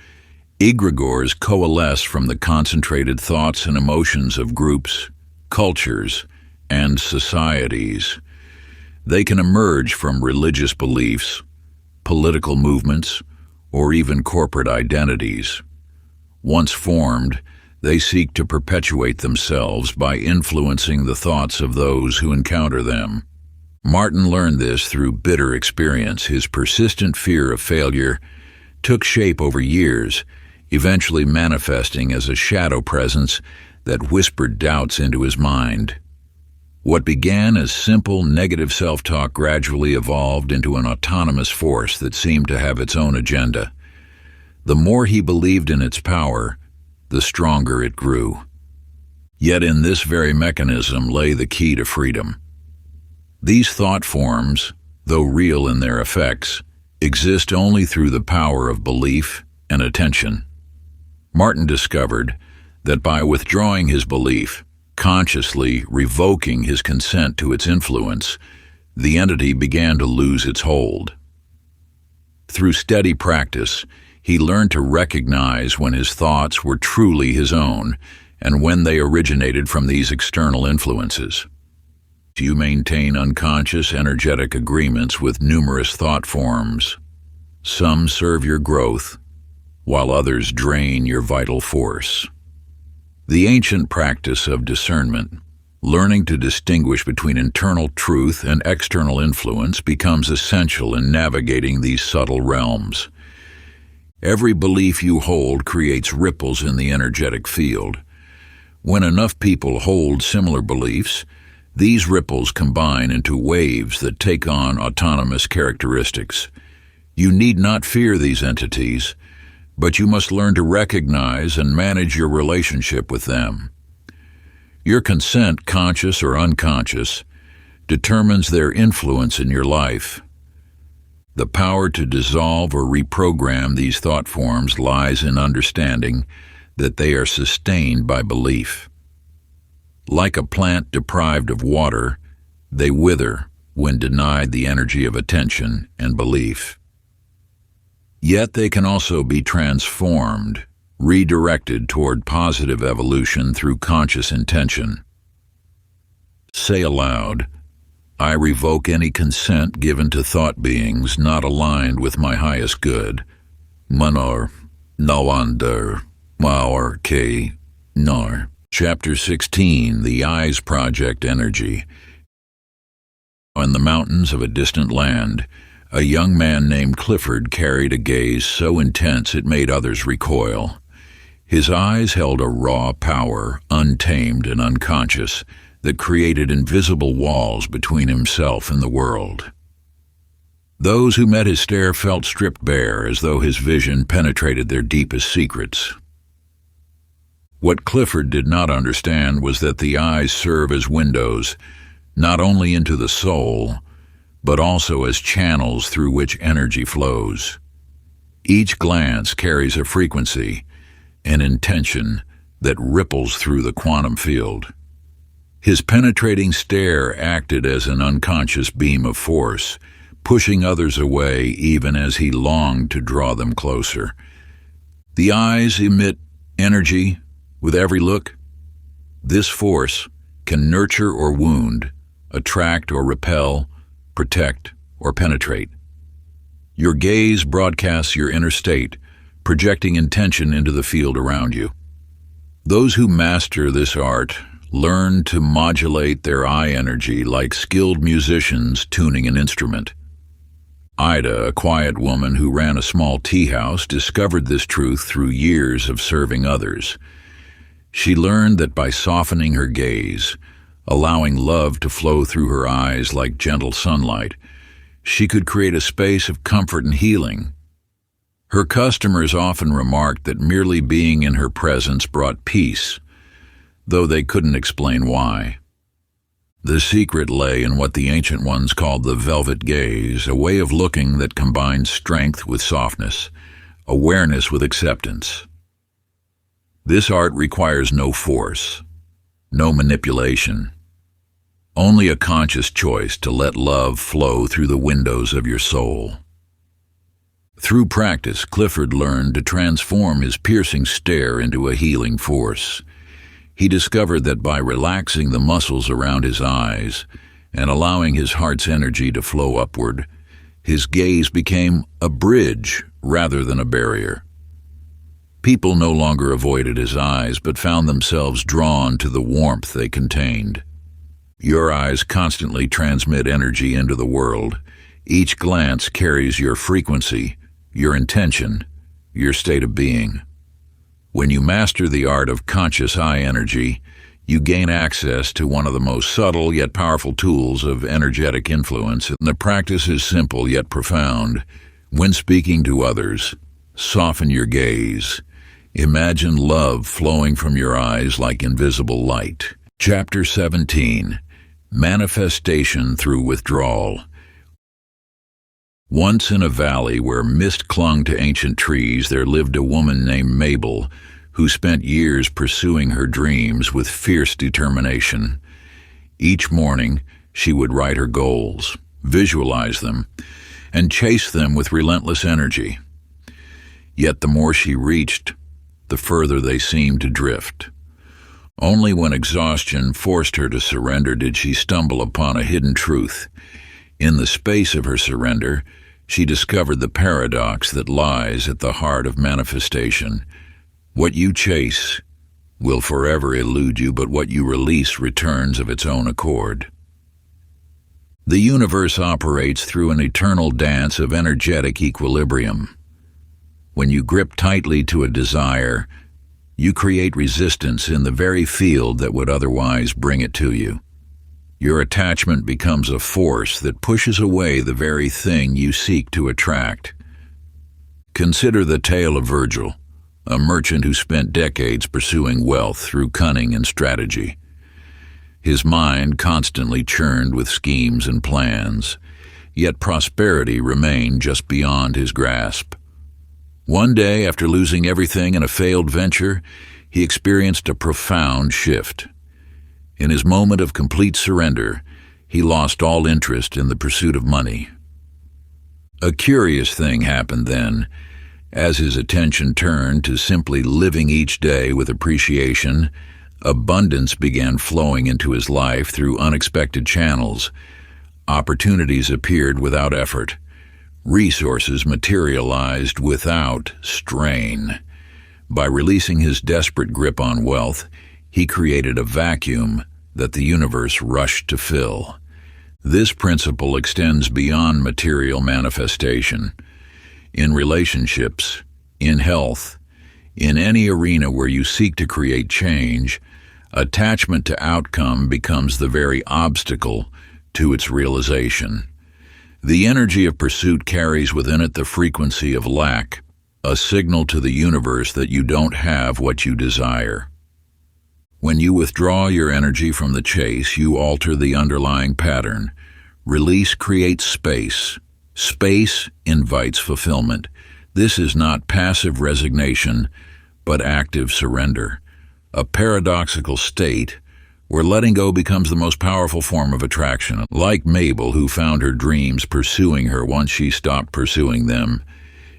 egregores coalesce from the concentrated thoughts and emotions of groups, cultures, and societies. They can emerge from religious beliefs, political movements, or even corporate identities. Once formed, they seek to perpetuate themselves by influencing the thoughts of those who encounter them. Martin learned this through bitter experience. His persistent fear of failure took shape over years, eventually manifesting as a shadow presence that whispered doubts into his mind. What began as simple negative self-talk gradually evolved into an autonomous force that seemed to have its own agenda. The more he believed in its power, the stronger it grew. Yet in this very mechanism lay the key to freedom. These thought forms, though real in their effects, exist only through the power of belief and attention. Martin discovered that by withdrawing his belief, consciously revoking his consent to its influence, the entity began to lose its hold. Through steady practice, he learned to recognize when his thoughts were truly his own and when they originated from these external influences. You maintain unconscious energetic agreements with numerous thought forms. Some serve your growth, while others drain your vital force. The ancient practice of discernment, learning to distinguish between internal truth and external influence, becomes essential in navigating these subtle realms. Every belief you hold creates ripples in the energetic field. When enough people hold similar beliefs, these ripples combine into waves that take on autonomous characteristics. You need not fear these entities, but you must learn to recognize and manage your relationship with them. Your consent, conscious or unconscious, determines their influence in your life. The power to dissolve or reprogram these thought forms lies in understanding that they are sustained by belief. Like a plant deprived of water, they wither when denied the energy of attention and belief. Yet they can also be transformed, redirected toward positive evolution through conscious intention. Say aloud, I revoke any consent given to thought beings not aligned with my highest good. Manor, Nawander, Maur K. Nar. Chapter 16, The Eyes Project Energy. In the mountains of a distant land, a young man named Clifford carried a gaze so intense it made others recoil. His eyes held a raw power, untamed and unconscious, that created invisible walls between himself and the world. Those who met his stare felt stripped bare, as though his vision penetrated their deepest secrets. What Clifford did not understand was that the eyes serve as windows, not only into the soul, but also as channels through which energy flows. Each glance carries a frequency, an intention that ripples through the quantum field. His penetrating stare acted as an unconscious beam of force, pushing others away even as he longed to draw them closer. The eyes emit energy with every look. This force can nurture or wound, attract or repel, protect or penetrate. Your gaze broadcasts your inner state, projecting intention into the field around you. Those who master this art learn to modulate their eye energy like skilled musicians tuning an instrument. Ida, a quiet woman who ran a small tea house, discovered this truth through years of serving others. She learned that by softening her gaze, allowing love to flow through her eyes like gentle sunlight, she could create a space of comfort and healing. Her customers often remarked that merely being in her presence brought peace, though they couldn't explain why. The secret lay in what the ancient ones called the velvet gaze, a way of looking that combines strength with softness, awareness with acceptance. This art requires no force, no manipulation, only a conscious choice to let love flow through the windows of your soul. Through practice, Clifford learned to transform his piercing stare into a healing force. He discovered that by relaxing the muscles around his eyes and allowing his heart's energy to flow upward, his gaze became a bridge rather than a barrier. People no longer avoided his eyes but found themselves drawn to the warmth they contained. Your eyes constantly transmit energy into the world. Each glance carries your frequency, your intention, your state of being. When you master the art of conscious eye energy, you gain access to one of the most subtle yet powerful tools of energetic influence, and the practice is simple yet profound. When speaking to others, soften your gaze. Imagine love flowing from your eyes like invisible light. Chapter 17. Manifestation through Withdrawal. Once in a valley where mist clung to ancient trees, there lived a woman named Mabel, who spent years pursuing her dreams with fierce determination. Each morning, she would write her goals, visualize them, and chase them with relentless energy. Yet the more she reached, the further they seemed to drift. Only when exhaustion forced her to surrender did she stumble upon a hidden truth. In the space of her surrender, she discovered the paradox that lies at the heart of manifestation. What you chase will forever elude you, but what you release returns of its own accord. The universe operates through an eternal dance of energetic equilibrium. When you grip tightly to a desire, you create resistance in the very field that would otherwise bring it to you. Your attachment becomes a force that pushes away the very thing you seek to attract. Consider the tale of Virgil, a merchant who spent decades pursuing wealth through cunning and strategy. His mind constantly churned with schemes and plans, yet prosperity remained just beyond his grasp. One day, after losing everything in a failed venture, he experienced a profound shift. In his moment of complete surrender, he lost all interest in the pursuit of money. A curious thing happened then. As his attention turned to simply living each day with appreciation, abundance began flowing into his life through unexpected channels. Opportunities appeared without effort. Resources materialized without strain. By releasing his desperate grip on wealth, he created a vacuum that the universe rushed to fill. This principle extends beyond material manifestation. In relationships, in health, in any arena where you seek to create change, attachment to outcome becomes the very obstacle to its realization. The energy of pursuit carries within it the frequency of lack, a signal to the universe that you don't have what you desire. When you withdraw your energy from the chase, you alter the underlying pattern. Release creates space. Space invites fulfillment. This is not passive resignation, but active surrender. A paradoxical state where letting go becomes the most powerful form of attraction. Like Mabel, who found her dreams pursuing her once she stopped pursuing them,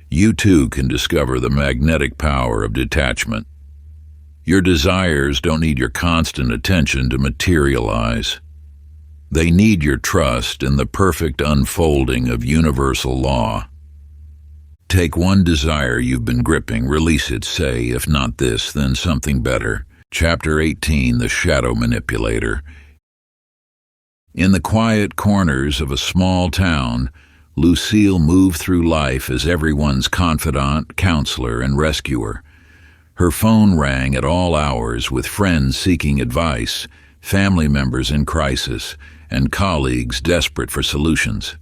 you too can discover the magnetic power of detachment. Your desires don't need your constant attention to materialize. They need your trust in the perfect unfolding of universal law. Take one desire you've been gripping, release it, say, if not this, then something better. Chapter 18, The Shadow Manipulator. In the quiet corners of a small town, Lucille moved through life as everyone's confidant, counselor, and rescuer. Her phone rang at all hours with friends seeking advice, family members in crisis, and colleagues desperate for solutions.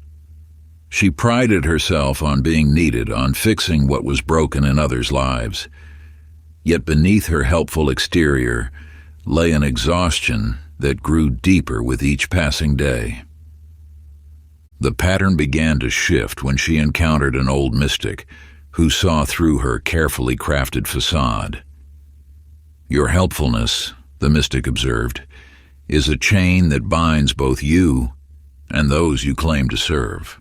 She prided herself on being needed, on fixing what was broken in others' lives. Yet beneath her helpful exterior lay an exhaustion that grew deeper with each passing day. The pattern began to shift when she encountered an old mystic who saw through her carefully crafted facade. "Your helpfulness," the mystic observed, "is a chain that binds both you and those you claim to serve."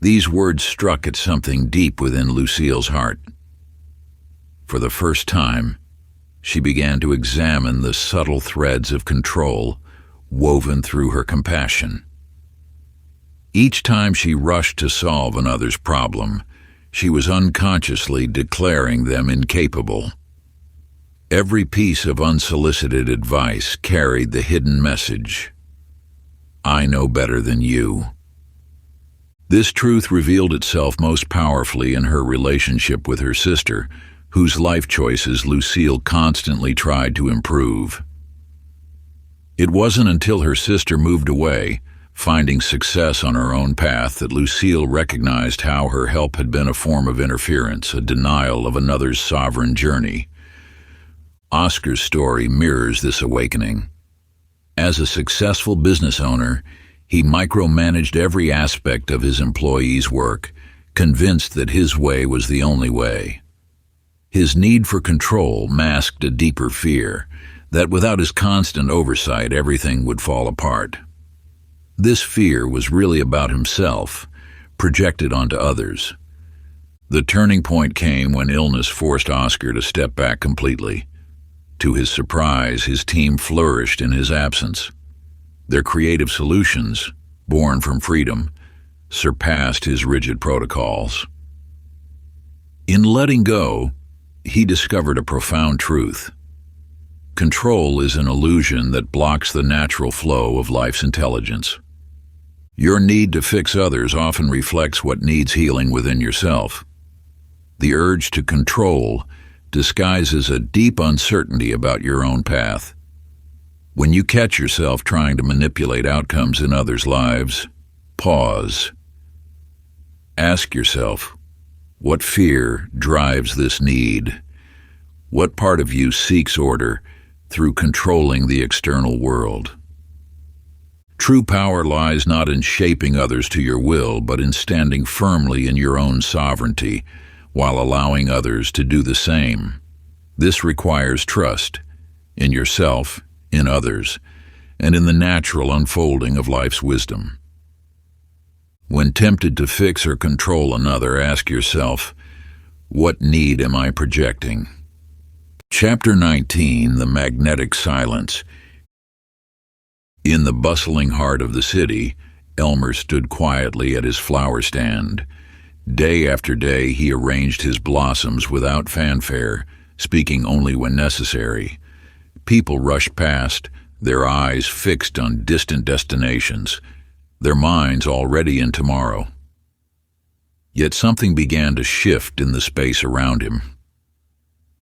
These words struck at something deep within Lucille's heart. For the first time, she began to examine the subtle threads of control woven through her compassion. Each time she rushed to solve another's problem, she was unconsciously declaring them incapable. Every piece of unsolicited advice carried the hidden message, "I know better than you." This truth revealed itself most powerfully in her relationship with her sister, whose life choices Lucille constantly tried to improve. It wasn't until her sister moved away, finding success on her own path, that Lucille recognized how her help had been a form of interference, a denial of another's sovereign journey. Oscar's story mirrors this awakening. As a successful business owner, he micromanaged every aspect of his employees' work, convinced that his way was the only way. His need for control masked a deeper fear, that without his constant oversight everything would fall apart. This fear was really about himself, projected onto others. The turning point came when illness forced Oscar to step back completely. To his surprise, his team flourished in his absence. Their creative solutions, born from freedom, surpassed his rigid protocols. In letting go, he discovered a profound truth. Control is an illusion that blocks the natural flow of life's intelligence. Your need to fix others often reflects what needs healing within yourself. The urge to control disguises a deep uncertainty about your own path. When you catch yourself trying to manipulate outcomes in others' lives, pause. Ask yourself, what fear drives this need? What part of you seeks order through controlling the external world? True power lies not in shaping others to your will, but in standing firmly in your own sovereignty while allowing others to do the same. This requires trust in yourself, in others, and in the natural unfolding of life's wisdom. When tempted to fix or control another, ask yourself, what need am I projecting? Chapter 19, The Magnetic Silence. In the bustling heart of the city, Elmer stood quietly at his flower stand. Day after day he arranged his blossoms without fanfare, speaking only when necessary. People rushed past, their eyes fixed on distant destinations, their minds already in tomorrow. Yet something began to shift in the space around him.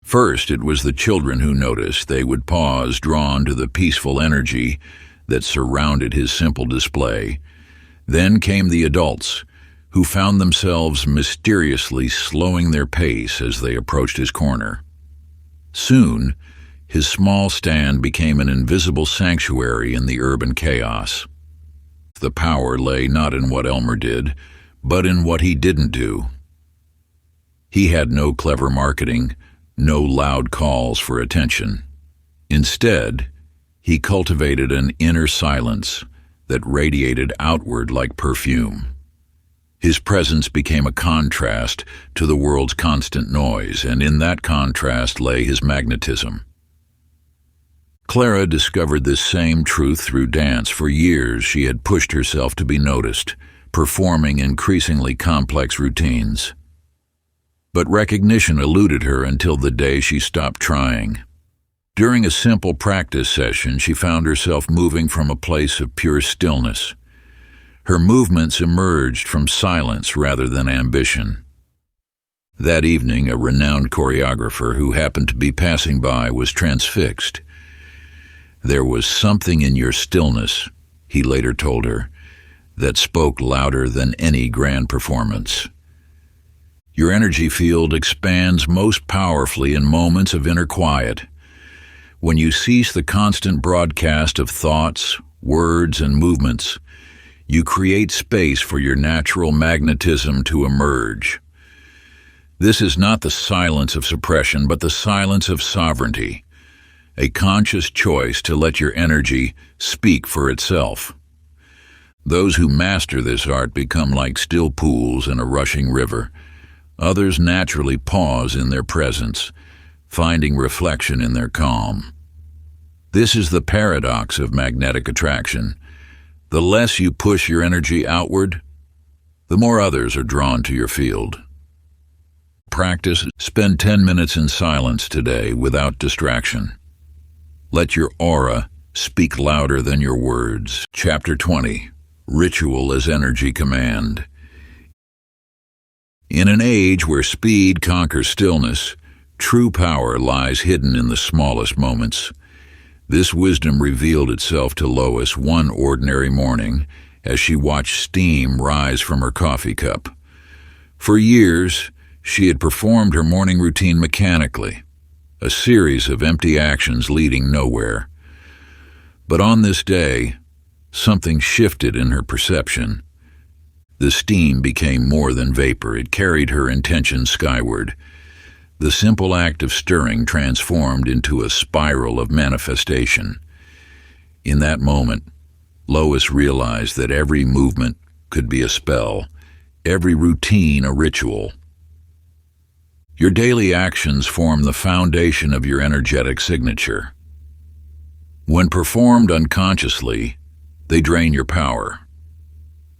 First, it was the children who noticed. They would pause, drawn to the peaceful energy that surrounded his simple display. Then came the adults, who found themselves mysteriously slowing their pace as they approached his corner. Soon, his small stand became an invisible sanctuary in the urban chaos. The power lay not in what Elmer did, but in what he didn't do. He had no clever marketing, no loud calls for attention. Instead, he cultivated an inner silence that radiated outward like perfume. His presence became a contrast to the world's constant noise, and in that contrast lay his magnetism. Clara discovered this same truth through dance. For years, she had pushed herself to be noticed, performing increasingly complex routines. But recognition eluded her until the day she stopped trying. During a simple practice session, she found herself moving from a place of pure stillness. Her movements emerged from silence rather than ambition. That evening, a renowned choreographer who happened to be passing by was transfixed. "There was something in your stillness," he later told her, "that spoke louder than any grand performance. Your energy field expands most powerfully in moments of inner quiet. When you cease the constant broadcast of thoughts, words, and movements, you create space for your natural magnetism to emerge. This is not the silence of suppression, but the silence of sovereignty, a conscious choice to let your energy speak for itself. Those who master this art become like still pools in a rushing river. Others naturally pause in their presence, finding reflection in their calm. This is the paradox of magnetic attraction. The less you push your energy outward, the more others are drawn to your field. Practice. Spend 10 minutes in silence today without distraction. Let your aura speak louder than your words. Chapter 20. Ritual as Energy Command. In an age where speed conquers stillness, true power lies hidden in the smallest moments. This wisdom revealed itself to Lois one ordinary morning as she watched steam rise from her coffee cup. For years, she had performed her morning routine mechanically, a series of empty actions leading nowhere. But on this day, something shifted in her perception. The steam became more than vapor. It carried her intention skyward. The simple act of stirring transformed into a spiral of manifestation. In that moment, Lois realized that every movement could be a spell, every routine a ritual. Your daily actions form the foundation of your energetic signature. When performed unconsciously, they drain your power.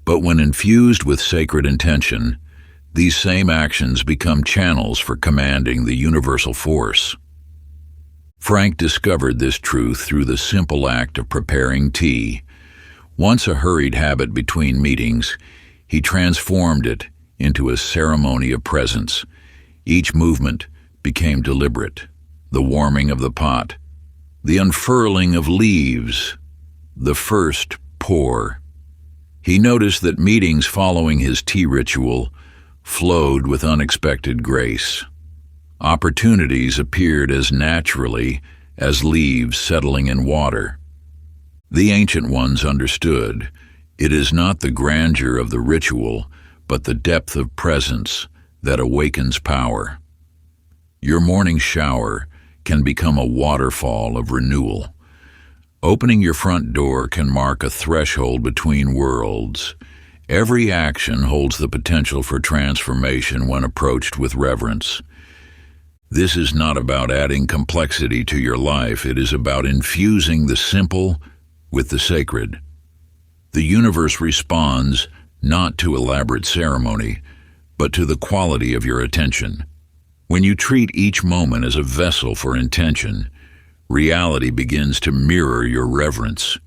But when infused with sacred intention, these same actions become channels for commanding the universal force. Frank discovered this truth through the simple act of preparing tea. Once a hurried habit between meetings, he transformed it into a ceremony of presence. Each movement became deliberate. The warming of the pot, the unfurling of leaves, the first pour. He noticed that meetings following his tea ritual flowed with unexpected grace. Opportunities appeared as naturally as leaves settling in water. The ancient ones understood. It is not the grandeur of the ritual, but the depth of presence that awakens power. Your morning shower can become a waterfall of renewal. Opening your front door can mark a threshold between worlds. Every action holds the potential for transformation when approached with reverence. This is not about adding complexity to your life. It is about infusing the simple with the sacred. The universe responds not to elaborate ceremony, but to the quality of your attention. When you treat each moment as a vessel for intention, reality begins to mirror your reverence.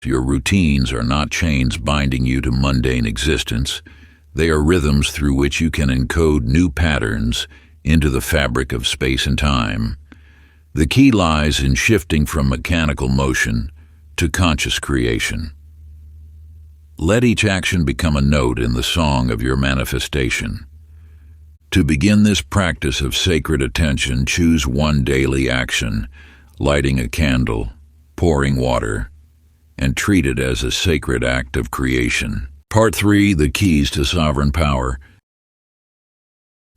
Your routines are not chains binding you to mundane existence. They are rhythms through which you can encode new patterns into the fabric of space and time. The key lies in shifting from mechanical motion to conscious creation. Let each action become a note in the song of your manifestation. To begin this practice of sacred attention, choose one daily action, lighting a candle, pouring water, and treat it as a sacred act of creation. Part 3, The Keys to Sovereign Power.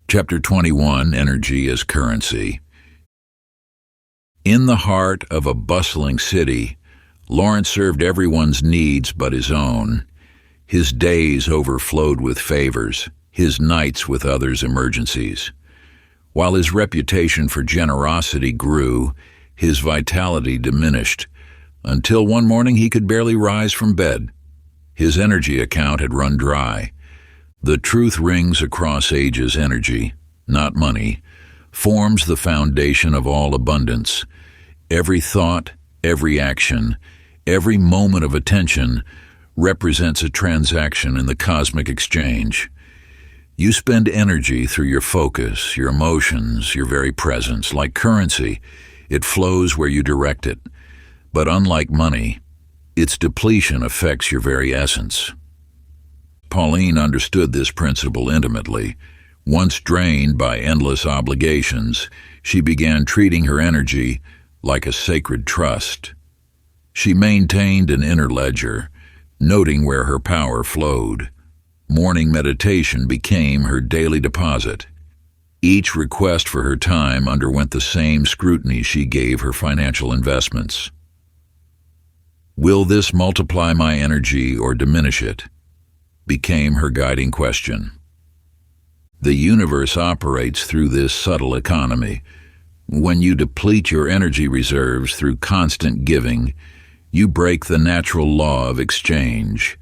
Chapter 21, Energy as Currency. In the heart of a bustling city, Lawrence served everyone's needs but his own. His days overflowed with favors, his nights with others' emergencies. While his reputation for generosity grew, his vitality diminished, until one morning he could barely rise from bed. His energy account had run dry. The truth rings across ages: energy, not money, forms the foundation of all abundance. Every thought, every action, every moment of attention represents a transaction in the cosmic exchange. You spend energy through your focus, your emotions, your very presence. Like currency, it flows where you direct it. But unlike money, its depletion affects your very essence. Pauline understood this principle intimately. Once drained by endless obligations, she began treating her energy like a sacred trust. She maintained an inner ledger, noting where her power flowed. Morning meditation became her daily deposit. Each request for her time underwent the same scrutiny she gave her financial investments. Will this multiply my energy or diminish it? Became her guiding question. The universe operates through this subtle economy. When you deplete your energy reserves through constant giving, you break the natural law of exchange.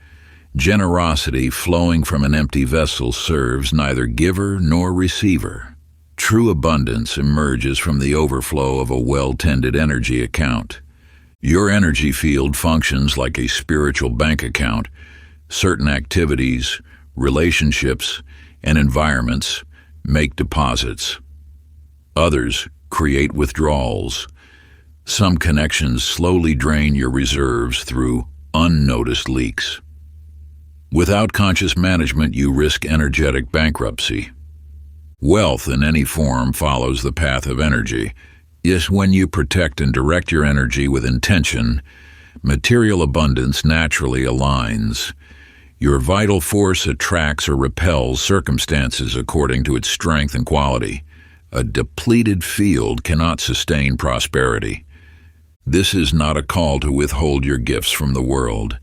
Generosity flowing from an empty vessel serves neither giver nor receiver. True abundance emerges from the overflow of a well-tended energy account. Your energy field functions like a spiritual bank account. Certain activities, relationships, and environments make deposits. Others create withdrawals. Some connections slowly drain your reserves through unnoticed leaks. Without conscious management, you risk energetic bankruptcy. Wealth in any form follows the path of energy. Yes, when you protect and direct your energy with intention, material abundance naturally aligns. Your vital force attracts or repels circumstances according to its strength and quality. A depleted field cannot sustain prosperity. This is not a call to withhold your gifts from the world.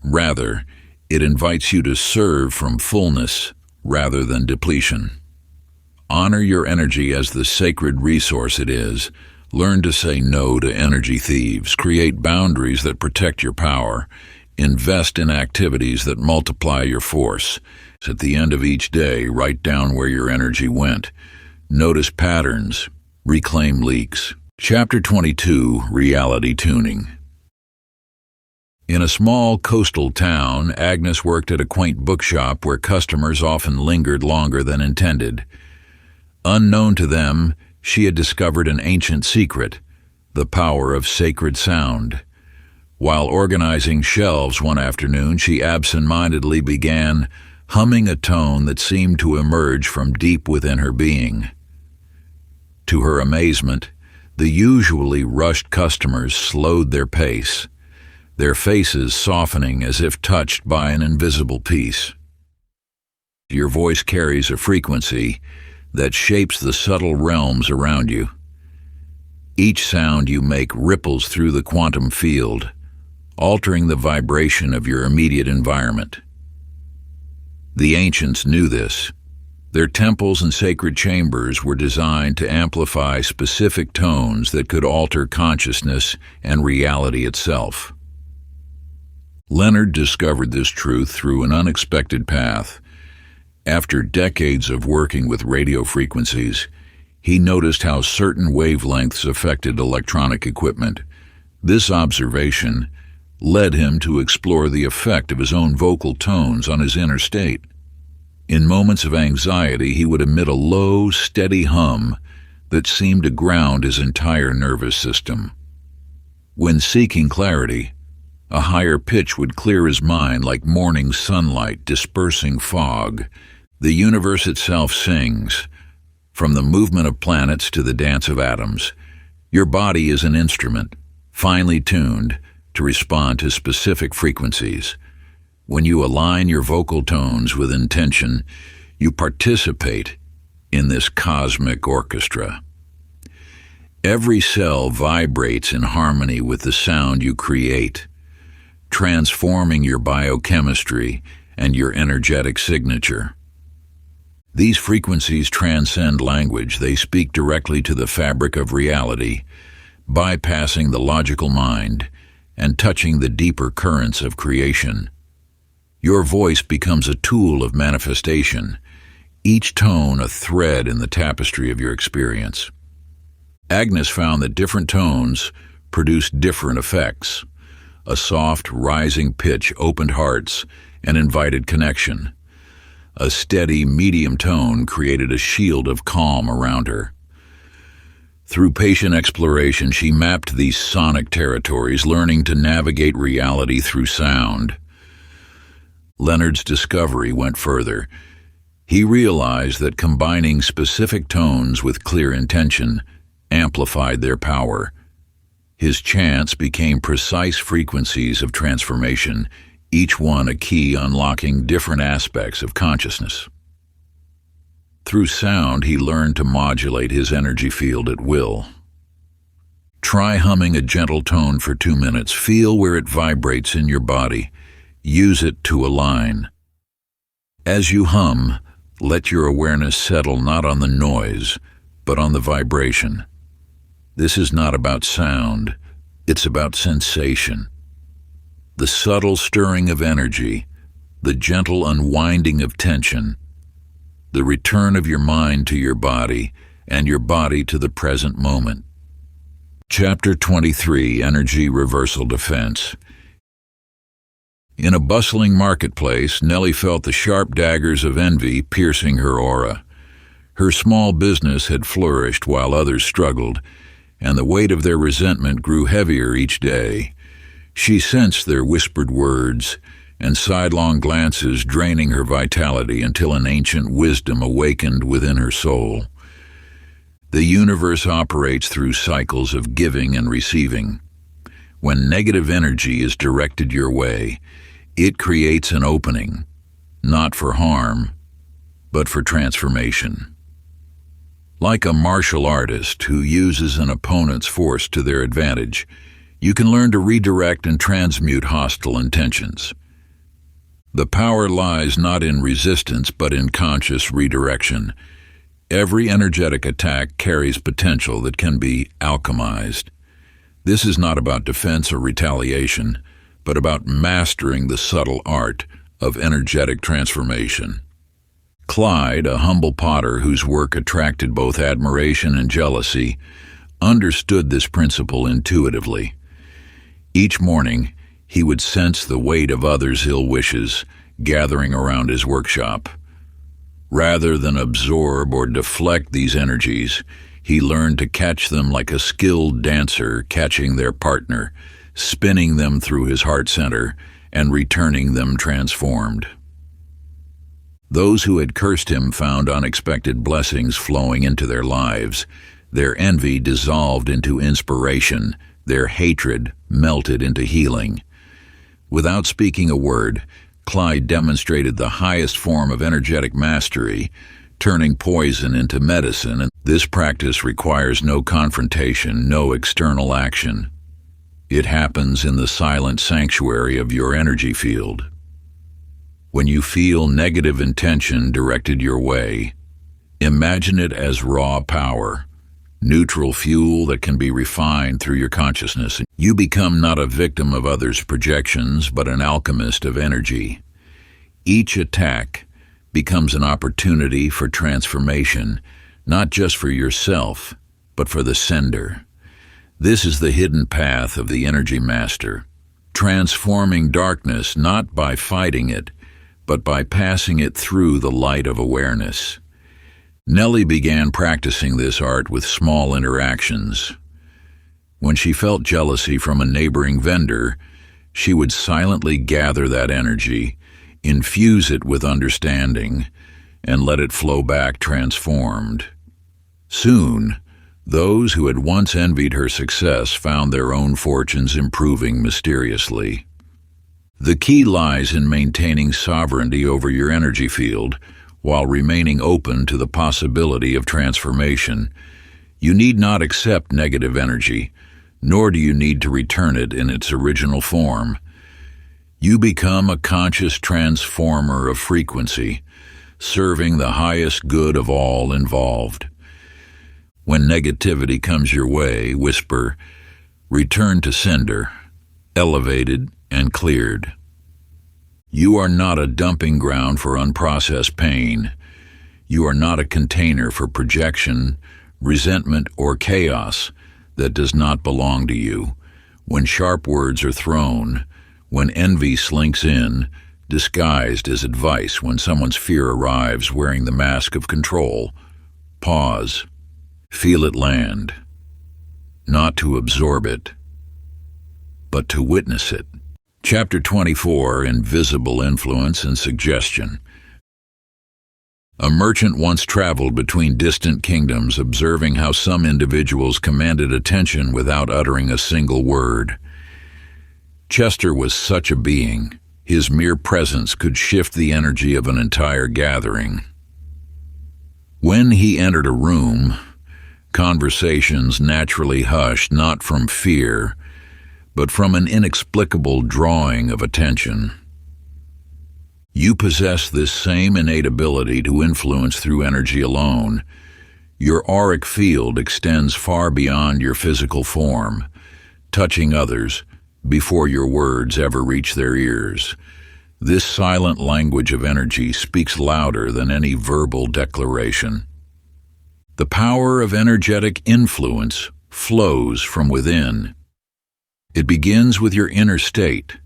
Rather, it invites you to serve from fullness rather than depletion. Honor your energy as the sacred resource it is. Learn to say no to energy thieves. Create boundaries that protect your power. Invest in activities that multiply your force. At the end of each day, write down where your energy went. Notice patterns. Reclaim leaks. Chapter 22, Reality Tuning. In a small coastal town, Agnes worked at a quaint bookshop where customers often lingered longer than intended. Unknown to them, she had discovered an ancient secret, the power of sacred sound. While organizing shelves one afternoon, she absent-mindedly began humming a tone that seemed to emerge from deep within her being. To her amazement, the usually rushed customers slowed their pace, their faces softening as if touched by an invisible peace. Your voice carries a frequency that shapes the subtle realms around you. Each sound you make ripples through the quantum field, altering the vibration of your immediate environment. The ancients knew this. Their temples and sacred chambers were designed to amplify specific tones that could alter consciousness and reality itself. Leonard discovered this truth through an unexpected path. After decades of working with radio frequencies, he noticed how certain wavelengths affected electronic equipment. This observation led him to explore the effect of his own vocal tones on his inner state. In moments of anxiety, he would emit a low, steady hum that seemed to ground his entire nervous system. When seeking clarity, a higher pitch would clear his mind like morning sunlight dispersing fog. The universe itself sings. From the movement of planets to the dance of atoms, your body is an instrument, finely tuned to respond to specific frequencies. When you align your vocal tones with intention, you participate in this cosmic orchestra. Every cell vibrates in harmony with the sound you create, transforming your biochemistry and your energetic signature. These frequencies transcend language. They speak directly to the fabric of reality, bypassing the logical mind and touching the deeper currents of creation. Your voice becomes a tool of manifestation, each tone a thread in the tapestry of your experience. Agnes found that different tones produced different effects. A soft, rising pitch opened hearts and invited connection. A steady, medium tone created a shield of calm around her. Through patient exploration, she mapped these sonic territories, learning to navigate reality through sound. Leonard's discovery went further. He realized that combining specific tones with clear intention amplified their power. His chants became precise frequencies of transformation, each one a key unlocking different aspects of consciousness. Through sound, he learned to modulate his energy field at will. Try humming a gentle tone for 2 minutes. Feel where it vibrates in your body. Use it to align. As you hum, let your awareness settle not on the noise, but on the vibration. This is not about sound, it's about sensation. The subtle stirring of energy, the gentle unwinding of tension, the return of your mind to your body and your body to the present moment. Chapter 23, Energy Reversal Defense. In a bustling marketplace, Nellie felt the sharp daggers of envy piercing her aura. Her small business had flourished while others struggled, and the weight of their resentment grew heavier each day. She sensed their whispered words and sidelong glances draining her vitality until an ancient wisdom awakened within her soul. The universe operates through cycles of giving and receiving. When negative energy is directed your way, it creates an opening, not for harm, but for transformation. Like a martial artist who uses an opponent's force to their advantage, you can learn to redirect and transmute hostile intentions. The power lies not in resistance, but in conscious redirection. Every energetic attack carries potential that can be alchemized. This is not about defense or retaliation, but about mastering the subtle art of energetic transformation. Clyde, a humble potter whose work attracted both admiration and jealousy, understood this principle intuitively. Each morning, he would sense the weight of others' ill wishes gathering around his workshop. Rather than absorb or deflect these energies, he learned to catch them like a skilled dancer catching their partner, spinning them through his heart center and returning them transformed. Those who had cursed him found unexpected blessings flowing into their lives. Their envy dissolved into inspiration, their hatred melted into healing. Without speaking a word, Clyde demonstrated the highest form of energetic mastery, turning poison into medicine, and this practice requires no confrontation, no external action. It happens in the silent sanctuary of your energy field. When you feel negative intention directed your way, imagine it as raw power, neutral fuel that can be refined through your consciousness. You become not a victim of others' projections, but an alchemist of energy. Each attack becomes an opportunity for transformation, not just for yourself, but for the sender. This is the hidden path of the energy master, transforming darkness not by fighting it, but by passing it through the light of awareness. Nellie began practicing this art with small interactions. When she felt jealousy from a neighboring vendor, she would silently gather that energy, infuse it with understanding, and let it flow back transformed. Soon, those who had once envied her success found their own fortunes improving mysteriously. The key lies in maintaining sovereignty over your energy field while remaining open to the possibility of transformation. You need not accept negative energy, nor do you need to return it in its original form. You become a conscious transformer of frequency, serving the highest good of all involved. When negativity comes your way, whisper, "Return to sender," elevated and cleared. You are not a dumping ground for unprocessed pain. You are not a container for projection, resentment, or chaos that does not belong to you. When sharp words are thrown, when envy slinks in, disguised as advice, when someone's fear arrives wearing the mask of control, pause. Feel it land, not to absorb it, but to witness it. Chapter 24, Invisible Influence and Suggestion. A merchant once traveled between distant kingdoms, observing how some individuals commanded attention without uttering a single word. Chester was such a being. His mere presence could shift the energy of an entire gathering. When he entered a room, conversations naturally hushed, not from fear, but from an inexplicable drawing of attention. You possess this same innate ability to influence through energy alone. Your auric field extends far beyond your physical form, touching others before your words ever reach their ears. This silent language of energy speaks louder than any verbal declaration. The power of energetic influence flows from within. It begins with your inner state,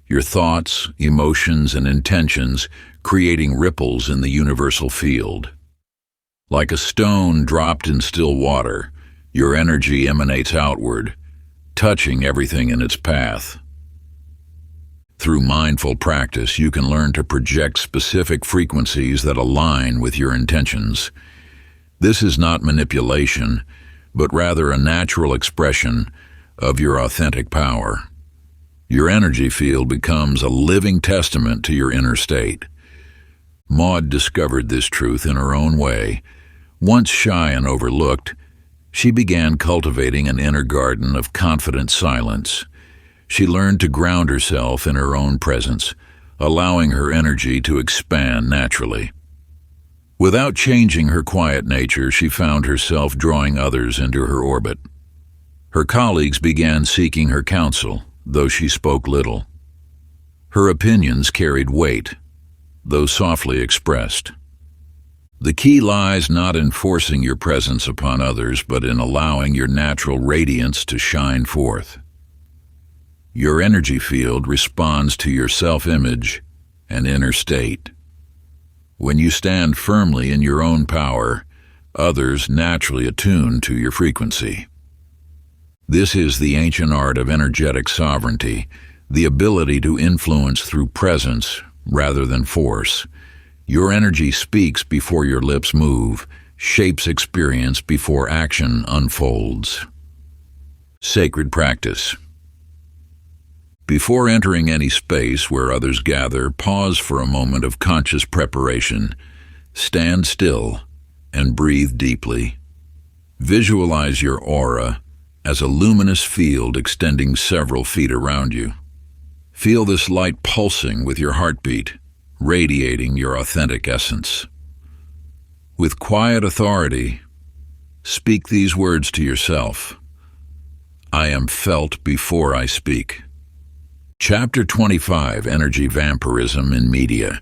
your thoughts, emotions, and intentions creating ripples in the universal field. Like a stone dropped in still water, your energy emanates outward, touching everything in its path. Through mindful practice, you can learn to project specific frequencies that align with your intentions. This is not manipulation, but rather a natural expression of your authentic power. Your energy field becomes a living testament to your inner state. Maud discovered this truth in her own way. Once shy and overlooked, she began cultivating an inner garden of confident silence. She learned to ground herself in her own presence, allowing her energy to expand naturally. Without changing her quiet nature, she found herself drawing others into her orbit. Her colleagues began seeking her counsel, though she spoke little. Her opinions carried weight, though softly expressed. The key lies not in forcing your presence upon others, but in allowing your natural radiance to shine forth. Your energy field responds to your self-image and inner state. When you stand firmly in your own power, others naturally attune to your frequency. This is the ancient art of energetic sovereignty, the ability to influence through presence rather than force. Your energy speaks before your lips move, shapes experience before action unfolds. Sacred practice. Before entering any space where others gather, pause for a moment of conscious preparation. Stand still and breathe deeply. Visualize your aura as a luminous field extending several feet around you. Feel this light pulsing with your heartbeat, radiating your authentic essence. With quiet authority, speak these words to yourself. I am felt before I speak. Chapter 25, Energy Vampirism in Media.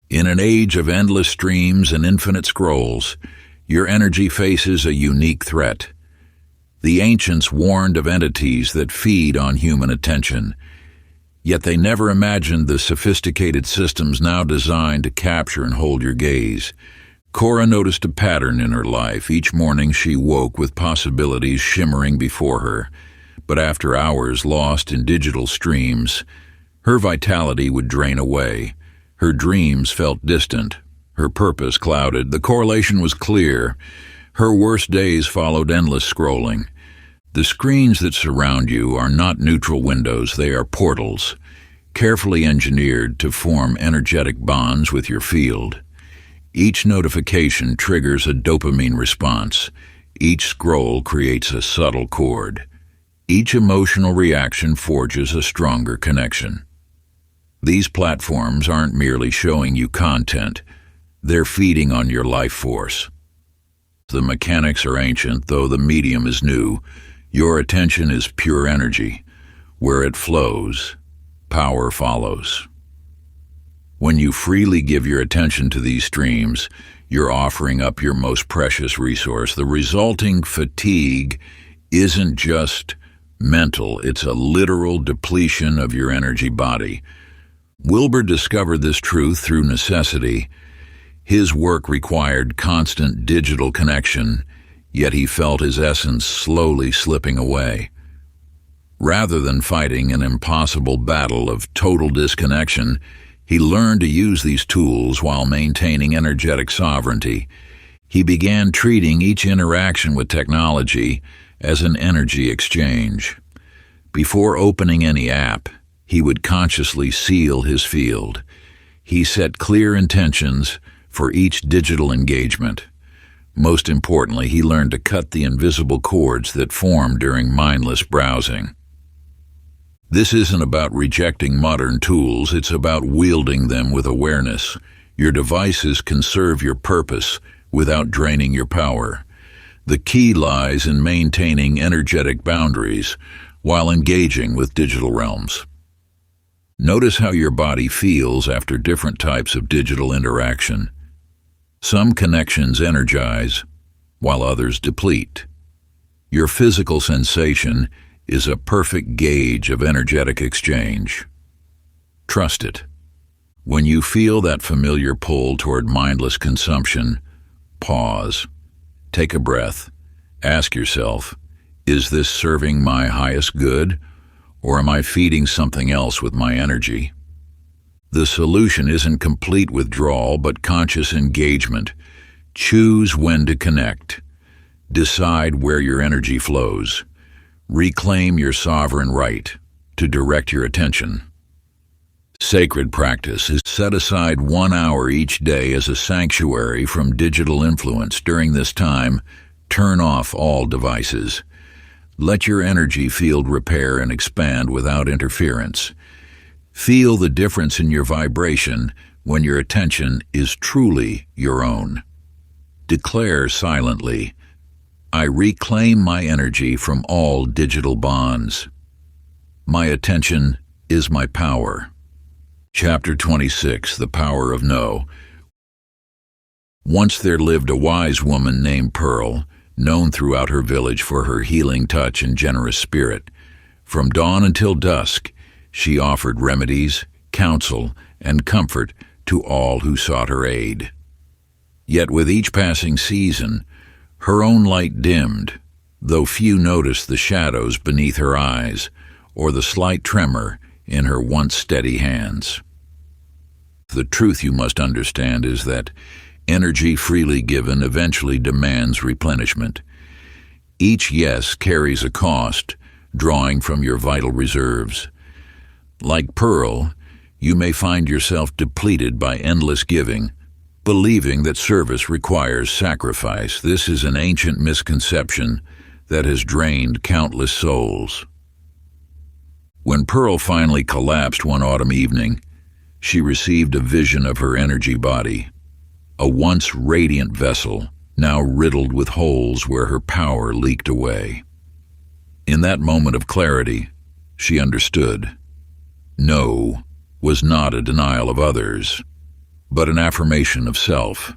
In an age of endless streams and infinite scrolls, your energy faces a unique threat. The ancients warned of entities that feed on human attention, yet they never imagined the sophisticated systems now designed to capture and hold your gaze. Cora noticed a pattern in her life. Each morning she woke with possibilities shimmering before her, but after hours lost in digital streams, her vitality would drain away. Her dreams felt distant, her purpose clouded. The correlation was clear. Her worst days followed endless scrolling. The screens that surround you are not neutral windows, they are portals, carefully engineered to form energetic bonds with your field. Each notification triggers a dopamine response. Each scroll creates a subtle chord. Each emotional reaction forges a stronger connection. These platforms aren't merely showing you content, they're feeding on your life force. The mechanics are ancient, though the medium is new. Your attention is pure energy. Where it flows, power follows. When you freely give your attention to these streams, you're offering up your most precious resource. The resulting fatigue isn't just mental, it's a literal depletion of your energy body. Wilbur discovered this truth through necessity. His work required constant digital connection, yet he felt his essence slowly slipping away. Rather than fighting an impossible battle of total disconnection, he learned to use these tools while maintaining energetic sovereignty. He began treating each interaction with technology as an energy exchange. Before opening any app, he would consciously seal his field. He set clear intentions for each digital engagement. Most importantly, he learned to cut the invisible cords that form during mindless browsing. This isn't about rejecting modern tools, it's about wielding them with awareness. Your devices can serve your purpose without draining your power. The key lies in maintaining energetic boundaries while engaging with digital realms. Notice how your body feels after different types of digital interaction. Some connections energize, while others deplete. Your physical sensation is a perfect gauge of energetic exchange. Trust it. When you feel that familiar pull toward mindless consumption, pause, take a breath, ask yourself, is this serving my highest good, or am I feeding something else with my energy? The solution isn't complete withdrawal, but conscious engagement. Choose when to connect. Decide where your energy flows. Reclaim your sovereign right to direct your attention. Sacred practice is set aside 1 hour each day as a sanctuary from digital influence. During this time, turn off all devices. Let your energy field repair and expand without interference. Feel the difference in your vibration when your attention is truly your own. Declare silently, I reclaim my energy from all digital bonds. My attention is my power. Chapter 26, The Power of No. Once there lived a wise woman named Pearl, known throughout her village for her healing touch and generous spirit. From dawn until dusk, she offered remedies, counsel, and comfort to all who sought her aid. Yet with each passing season, her own light dimmed, though few noticed the shadows beneath her eyes or the slight tremor in her once steady hands. The truth you must understand is that energy freely given eventually demands replenishment. Each yes carries a cost, drawing from your vital reserves. Like Pearl, you may find yourself depleted by endless giving, believing that service requires sacrifice. This is an ancient misconception that has drained countless souls. When Pearl finally collapsed one autumn evening, she received a vision of her energy body, a once radiant vessel, now riddled with holes where her power leaked away. In that moment of clarity, she understood. No was not a denial of others, but an affirmation of self.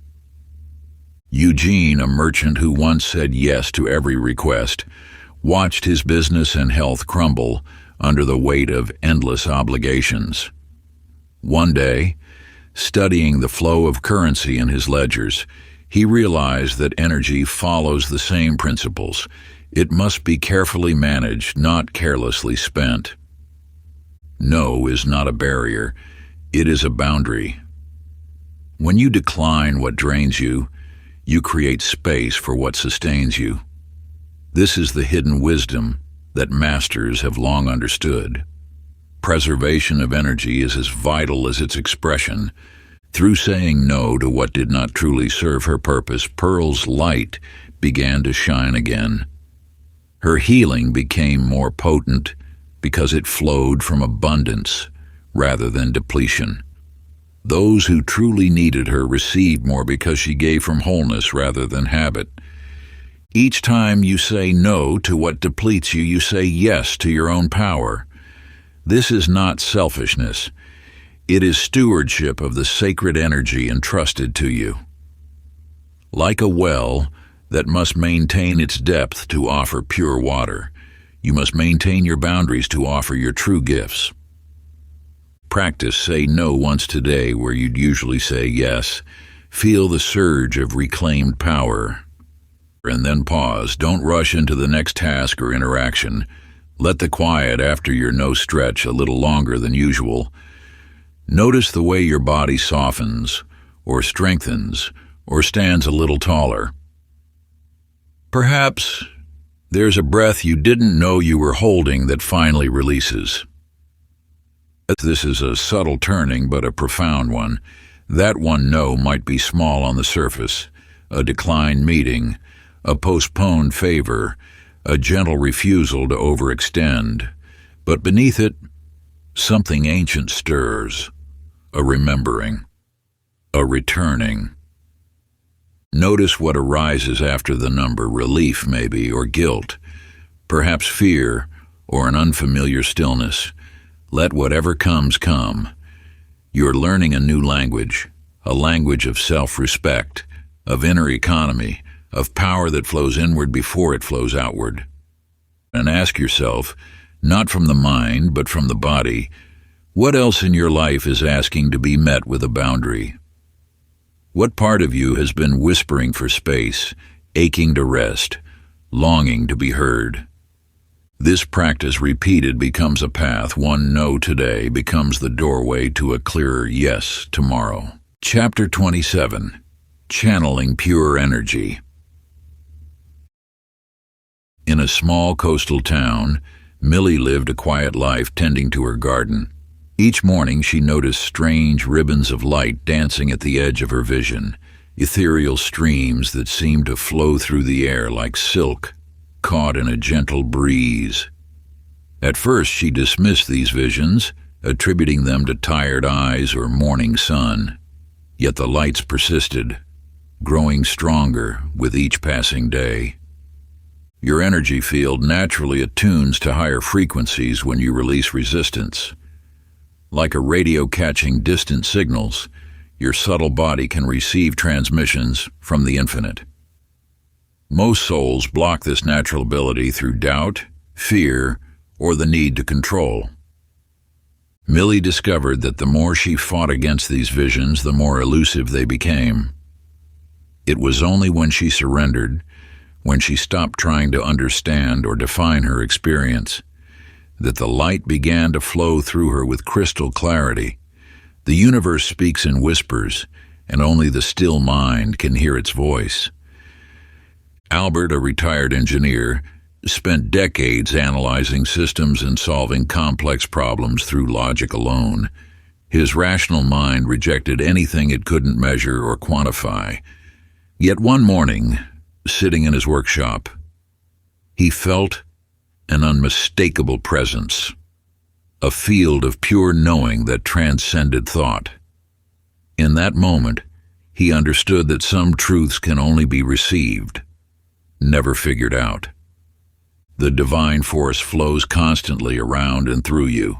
Eugene, a merchant who once said yes to every request, watched his business and health crumble under the weight of endless obligations. One day, studying the flow of currency in his ledgers, he realized that energy follows the same principles. It must be carefully managed, not carelessly spent. No is not a barrier, it is a boundary. When you decline what drains you, you create space for what sustains you. This is the hidden wisdom that masters have long understood. Preservation of energy is as vital as its expression. Through saying no to what did not truly serve her purpose, Pearl's light began to shine again. Her healing became more potent because it flowed from abundance rather than depletion. Those who truly needed her received more because she gave from wholeness rather than habit. Each time you say no to what depletes you, you say yes to your own power. This is not selfishness. It is stewardship of the sacred energy entrusted to you. Like a well that must maintain its depth to offer pure water, you must maintain your boundaries to offer your true gifts. Practice say no once today where you'd usually say yes. Feel the surge of reclaimed power. And then pause. Don't rush into the next task or interaction. Let the quiet after your no stretch a little longer than usual. Notice the way your body softens, or strengthens, or stands a little taller. Perhaps there's a breath you didn't know you were holding that finally releases. This is a subtle turning, but a profound one. That one no might be small on the surface, a declined meeting, a postponed favor, a gentle refusal to overextend. But beneath it, something ancient stirs, a remembering, a returning. Notice what arises after the number, relief maybe, or guilt, perhaps fear, or an unfamiliar stillness. Let whatever comes come. You're learning a new language, a language of self-respect, of inner economy, of power that flows inward before it flows outward. And ask yourself, not from the mind, but from the body, what else in your life is asking to be met with a boundary? What part of you has been whispering for space, aching to rest, longing to be heard? This practice repeated becomes a path. One no today becomes the doorway to a clearer yes tomorrow. Chapter 27. Channeling Pure Energy. In a small coastal town, Millie lived a quiet life tending to her garden. Each morning she noticed strange ribbons of light dancing at the edge of her vision, ethereal streams that seemed to flow through the air like silk, caught in a gentle breeze. At first she dismissed these visions, attributing them to tired eyes or morning sun. Yet the lights persisted, growing stronger with each passing day. Your energy field naturally attunes to higher frequencies when you release resistance. Like a radio catching distant signals, your subtle body can receive transmissions from the infinite. Most souls block this natural ability through doubt, fear, or the need to control. Millie discovered that the more she fought against these visions, the more elusive they became. It was only when she surrendered, when she stopped trying to understand or define her experience, that the light began to flow through her with crystal clarity. The universe speaks in whispers, and only the still mind can hear its voice. Albert, a retired engineer, spent decades analyzing systems and solving complex problems through logic alone. His rational mind rejected anything it couldn't measure or quantify. Yet one morning, sitting in his workshop, he felt an unmistakable presence, a field of pure knowing that transcended thought. In that moment, he understood that some truths can only be received, never figured out. The divine force flows constantly around and through you.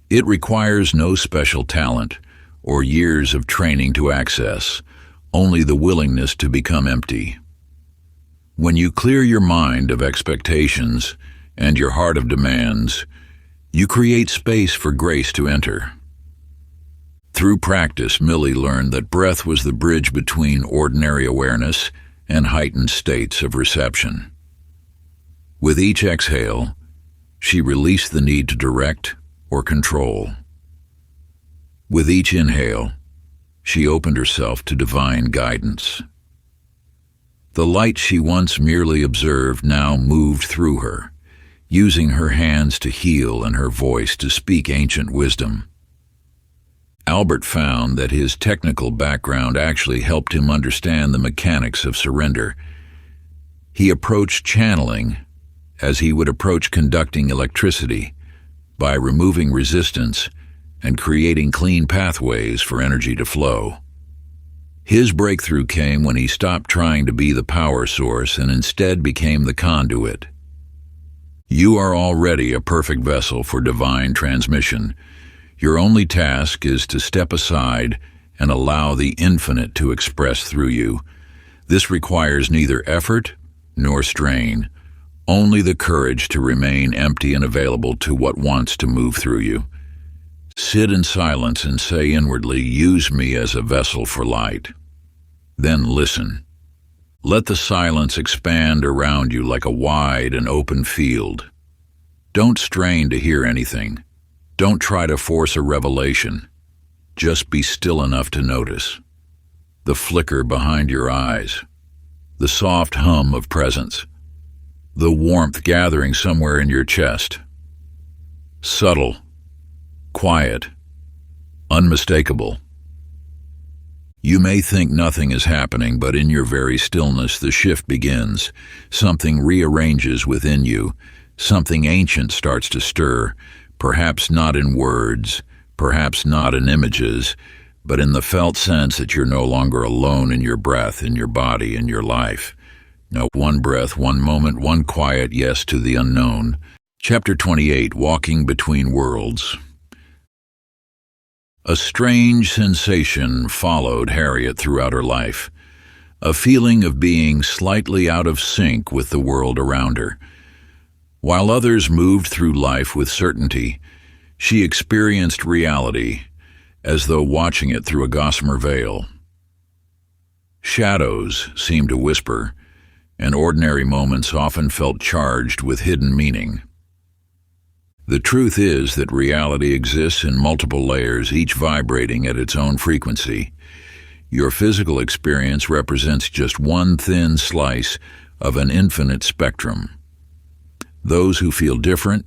It requires no special talent or years of training to access, only the willingness to become empty. When you clear your mind of expectations and your heart of demands, you create space for grace to enter. Through practice, Millie learned that breath was the bridge between ordinary awareness and heightened states of reception. With each exhale, she released the need to direct or control. With each inhale, she opened herself to divine guidance. The light she once merely observed now moved through her, using her hands to heal and her voice to speak ancient wisdom. Albert found that his technical background actually helped him understand the mechanics of surrender. He approached channeling as he would approach conducting electricity, by removing resistance and creating clean pathways for energy to flow. His breakthrough came when he stopped trying to be the power source and instead became the conduit. You are already a perfect vessel for divine transmission. Your only task is to step aside and allow the infinite to express through you. This requires neither effort nor strain, only the courage to remain empty and available to what wants to move through you. Sit in silence and say inwardly, "Use me as a vessel for light." Then listen. Let the silence expand around you like a wide and open field. Don't strain to hear anything. Don't try to force a revelation. Just be still enough to notice the flicker behind your eyes, the soft hum of presence, the warmth gathering somewhere in your chest. Subtle, quiet, unmistakable. You may think nothing is happening, but in your very stillness the shift begins. Something rearranges within you. Something ancient starts to stir, perhaps not in words, perhaps not in images, but in the felt sense that you're no longer alone in your breath, in your body, in your life. No, one breath, one moment, one quiet yes to the unknown. Chapter 28, Walking Between Worlds. A strange sensation followed Harriet throughout her life, a feeling of being slightly out of sync with the world around her. While others moved through life with certainty, she experienced reality as though watching it through a gossamer veil. Shadows seemed to whisper, and ordinary moments often felt charged with hidden meaning. The truth is that reality exists in multiple layers, each vibrating at its own frequency. Your physical experience represents just one thin slice of an infinite spectrum. Those who feel different,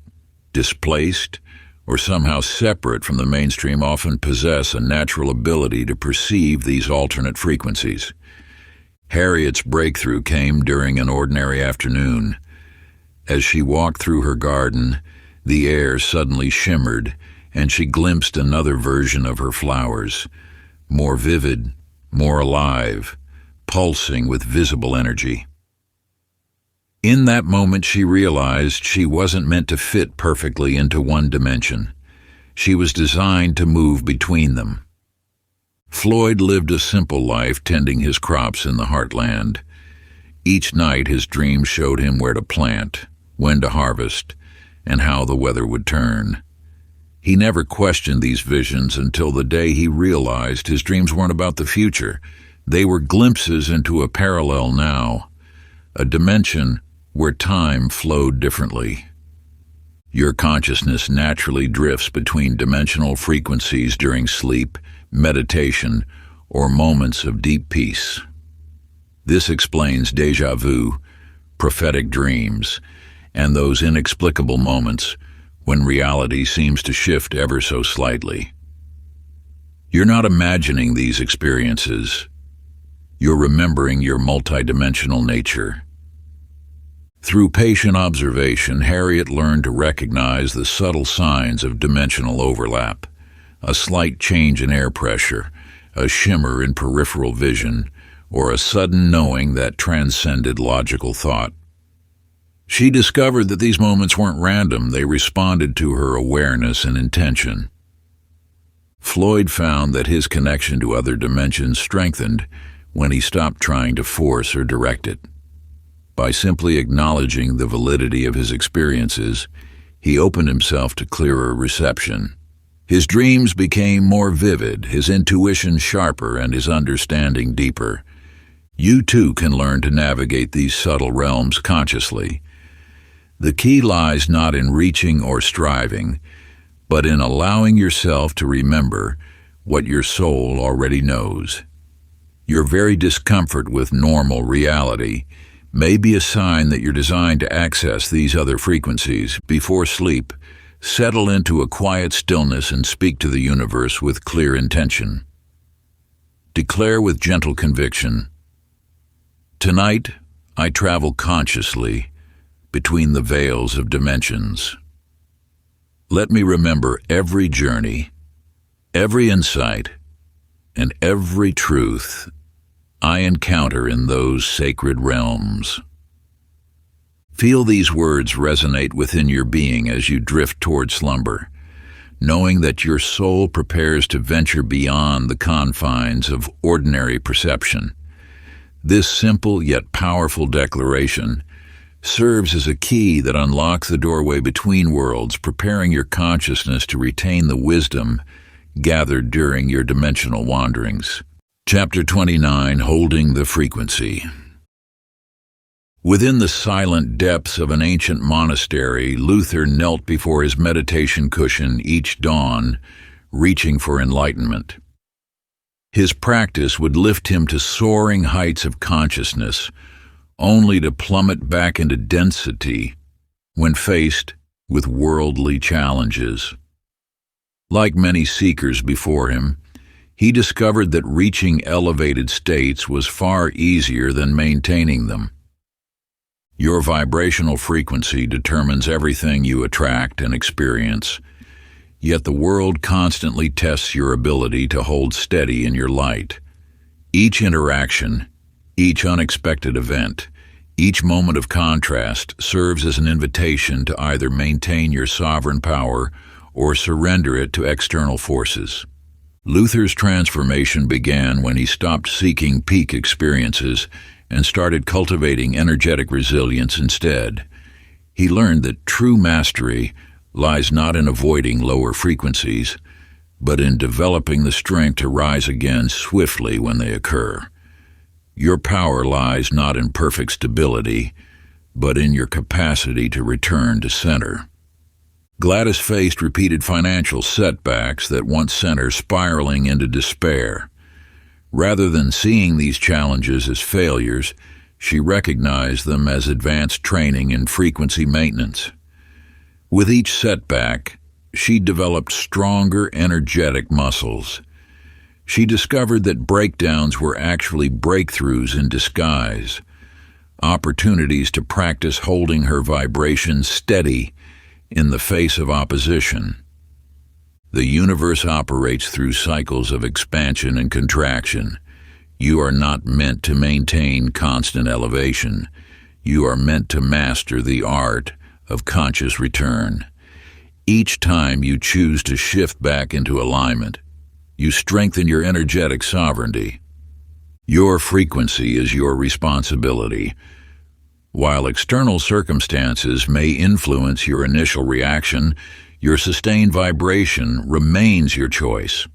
displaced, or somehow separate from the mainstream often possess a natural ability to perceive these alternate frequencies. Harriet's breakthrough came during an ordinary afternoon. As she walked through her garden, the air suddenly shimmered, and she glimpsed another version of her flowers, more vivid, more alive, pulsing with visible energy. In that moment, she realized she wasn't meant to fit perfectly into one dimension. She was designed to move between them. Floyd lived a simple life, tending his crops in the heartland. Each night, his dreams showed him where to plant, when to harvest, and how the weather would turn. He never questioned these visions until the day he realized his dreams weren't about the future. They were glimpses into a parallel now, a dimension where time flowed differently. Your consciousness naturally drifts between dimensional frequencies during sleep, meditation, or moments of deep peace. This explains déjà vu, prophetic dreams, and those inexplicable moments when reality seems to shift ever so slightly. You're not imagining these experiences. You're remembering your multidimensional nature. Through patient observation, Harriet learned to recognize the subtle signs of dimensional overlap, a slight change in air pressure, a shimmer in peripheral vision, or a sudden knowing that transcended logical thought. She discovered that these moments weren't random. They responded to her awareness and intention. Floyd found that his connection to other dimensions strengthened when he stopped trying to force or direct it. By simply acknowledging the validity of his experiences, he opened himself to clearer reception. His dreams became more vivid, his intuition sharper, and his understanding deeper. You too can learn to navigate these subtle realms consciously. The key lies not in reaching or striving, but in allowing yourself to remember what your soul already knows. Your very discomfort with normal reality may be a sign that you're designed to access these other frequencies. Before sleep, settle into a quiet stillness and speak to the universe with clear intention. Declare with gentle conviction, "Tonight, I travel consciously between the veils of dimensions. Let me remember every journey, every insight, and every truth I encounter in those sacred realms." Feel these words resonate within your being as you drift toward slumber, knowing that your soul prepares to venture beyond the confines of ordinary perception. This simple yet powerful declaration serves as a key that unlocks the doorway between worlds, preparing your consciousness to retain the wisdom gathered during your dimensional wanderings. Chapter 29, Holding the Frequency. Within the silent depths of an ancient monastery, Luther knelt before his meditation cushion each dawn, reaching for enlightenment. His practice would lift him to soaring heights of consciousness, only to plummet back into density when faced with worldly challenges. Like many seekers before him, he discovered that reaching elevated states was far easier than maintaining them. Your vibrational frequency determines everything you attract and experience, yet the world constantly tests your ability to hold steady in your light. Each interaction, each unexpected event, each moment of contrast serves as an invitation to either maintain your sovereign power or surrender it to external forces. Luther's transformation began when he stopped seeking peak experiences and started cultivating energetic resilience instead. He learned that true mastery lies not in avoiding lower frequencies, but in developing the strength to rise again swiftly when they occur. Your power lies not in perfect stability, but in your capacity to return to center. Gladys faced repeated financial setbacks that once sent her spiraling into despair. Rather than seeing these challenges as failures, she recognized them as advanced training in frequency maintenance. With each setback, she developed stronger energetic muscles. She discovered that breakdowns were actually breakthroughs in disguise, opportunities to practice holding her vibration steady in the face of opposition. The universe operates through cycles of expansion and contraction. You are not meant to maintain constant elevation. You are meant to master the art of conscious return. Each time you choose to shift back into alignment, you strengthen your energetic sovereignty. Your frequency is your responsibility. While external circumstances may influence your initial reaction, your sustained vibration remains your choice.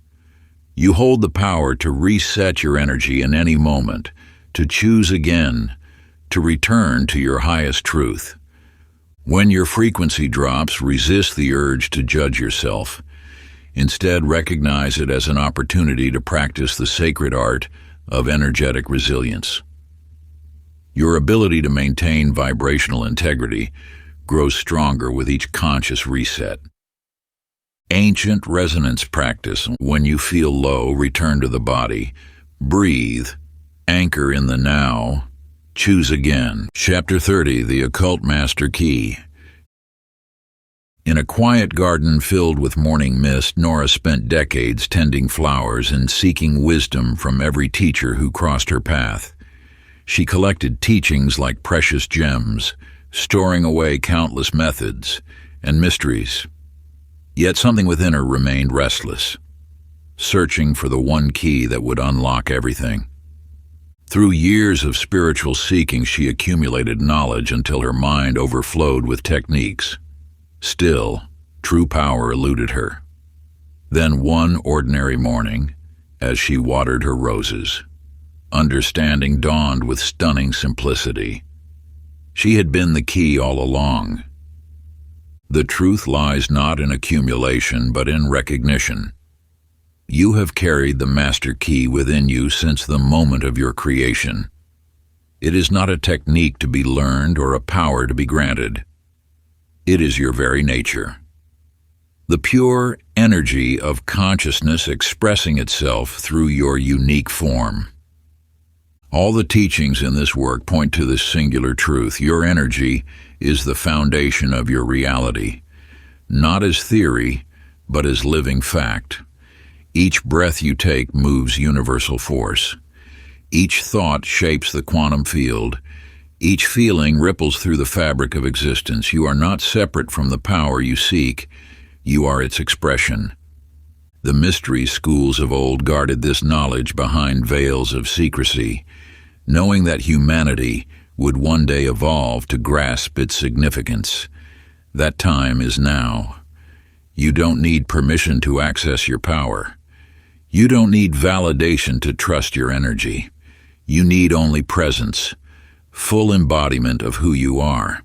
You hold the power to reset your energy in any moment, to choose again, to return to your highest truth. When your frequency drops, resist the urge to judge yourself. Instead, recognize it as an opportunity to practice the sacred art of energetic resilience. Your ability to maintain vibrational integrity grows stronger with each conscious reset. Ancient resonance practice. When you feel low, return to the body. Breathe. Anchor in the now. Choose again. Chapter 30, The Occult Master Key. In a quiet garden filled with morning mist, Nora spent decades tending flowers and seeking wisdom from every teacher who crossed her path. She collected teachings like precious gems, storing away countless methods and mysteries. Yet something within her remained restless, searching for the one key that would unlock everything. Through years of spiritual seeking, she accumulated knowledge until her mind overflowed with techniques. Still, true power eluded her. Then one ordinary morning, as she watered her roses, understanding dawned with stunning simplicity. She had been the key all along. The truth lies not in accumulation, but in recognition. You have carried the Master Key within you since the moment of your creation. It is not a technique to be learned or a power to be granted. It is your very nature. The pure energy of consciousness expressing itself through your unique form. All the teachings in this work point to this singular truth. Your energy is the foundation of your reality, not as theory, but as living fact. Each breath you take moves universal force. Each thought shapes the quantum field. Each feeling ripples through the fabric of existence. You are not separate from the power you seek. You are its expression. The mystery schools of old guarded this knowledge behind veils of secrecy, knowing that humanity would one day evolve to grasp its significance. That time is now. You don't need permission to access your power. You don't need validation to trust your energy. You need only presence, full embodiment of who you are.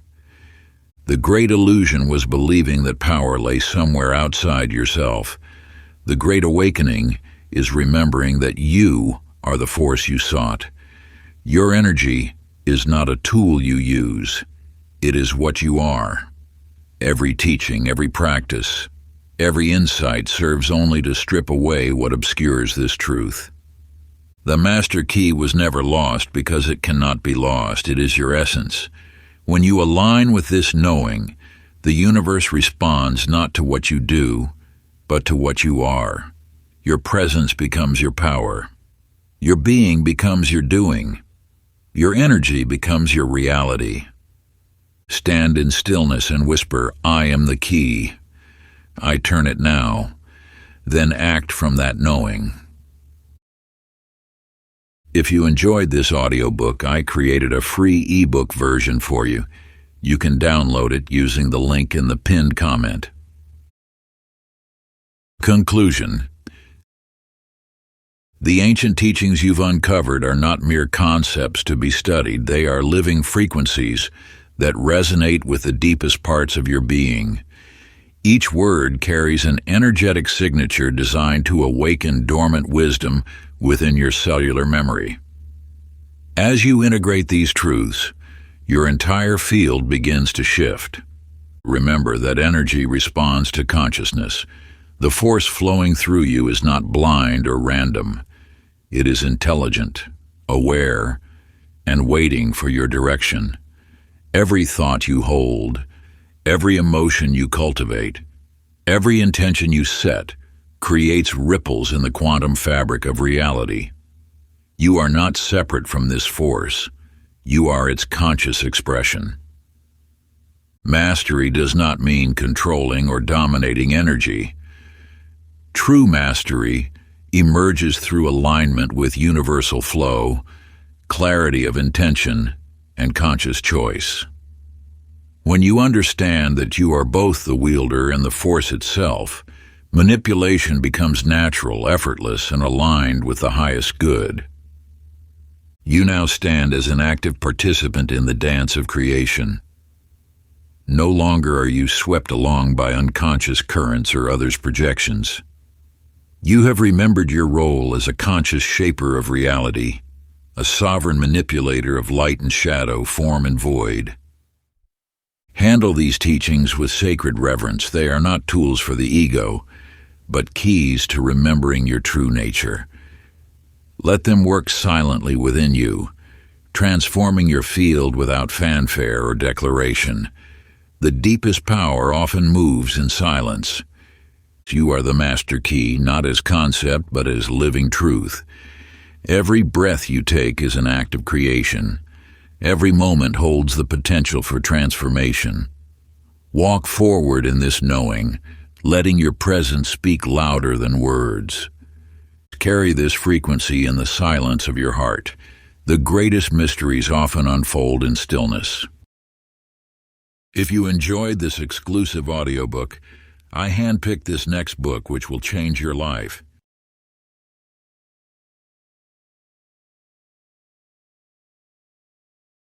The great illusion was believing that power lay somewhere outside yourself. The great awakening is remembering that you are the force you sought. Your energy is not a tool you use. It is what you are. Every teaching, every practice, every insight serves only to strip away what obscures this truth. The Master Key was never lost because it cannot be lost. It is your essence. When you align with this knowing, the universe responds not to what you do, but to what you are. Your presence becomes your power. Your being becomes your doing. Your energy becomes your reality. Stand in stillness and whisper, "I am the key. I turn it now." Then act from that knowing. If you enjoyed this audiobook, I created a free ebook version for you. You can download it using the link in the pinned comment. Conclusion. The ancient teachings you've uncovered are not mere concepts to be studied. They are living frequencies that resonate with the deepest parts of your being. Each word carries an energetic signature designed to awaken dormant wisdom within your cellular memory. As you integrate these truths, your entire field begins to shift. Remember that energy responds to consciousness. The force flowing through you is not blind or random. It is intelligent, aware, and waiting for your direction. Every thought you hold, every emotion you cultivate, every intention you set creates ripples in the quantum fabric of reality. You are not separate from this force. You are its conscious expression. Mastery does not mean controlling or dominating energy. True mastery emerges through alignment with universal flow, clarity of intention, and conscious choice. When you understand that you are both the wielder and the force itself, manipulation becomes natural, effortless, and aligned with the highest good. You now stand as an active participant in the dance of creation. No longer are you swept along by unconscious currents or others' projections. You have remembered your role as a conscious shaper of reality, a sovereign manipulator of light and shadow, form and void. Handle these teachings with sacred reverence. They are not tools for the ego, but keys to remembering your true nature. Let them work silently within you, transforming your field without fanfare or declaration. The deepest power often moves in silence. You are the Master Key, not as concept, but as living truth. Every breath you take is an act of creation. Every moment holds the potential for transformation. Walk forward in this knowing, letting your presence speak louder than words. Carry this frequency in the silence of your heart. The greatest mysteries often unfold in stillness. If you enjoyed this exclusive audiobook, I handpicked this next book which will change your life.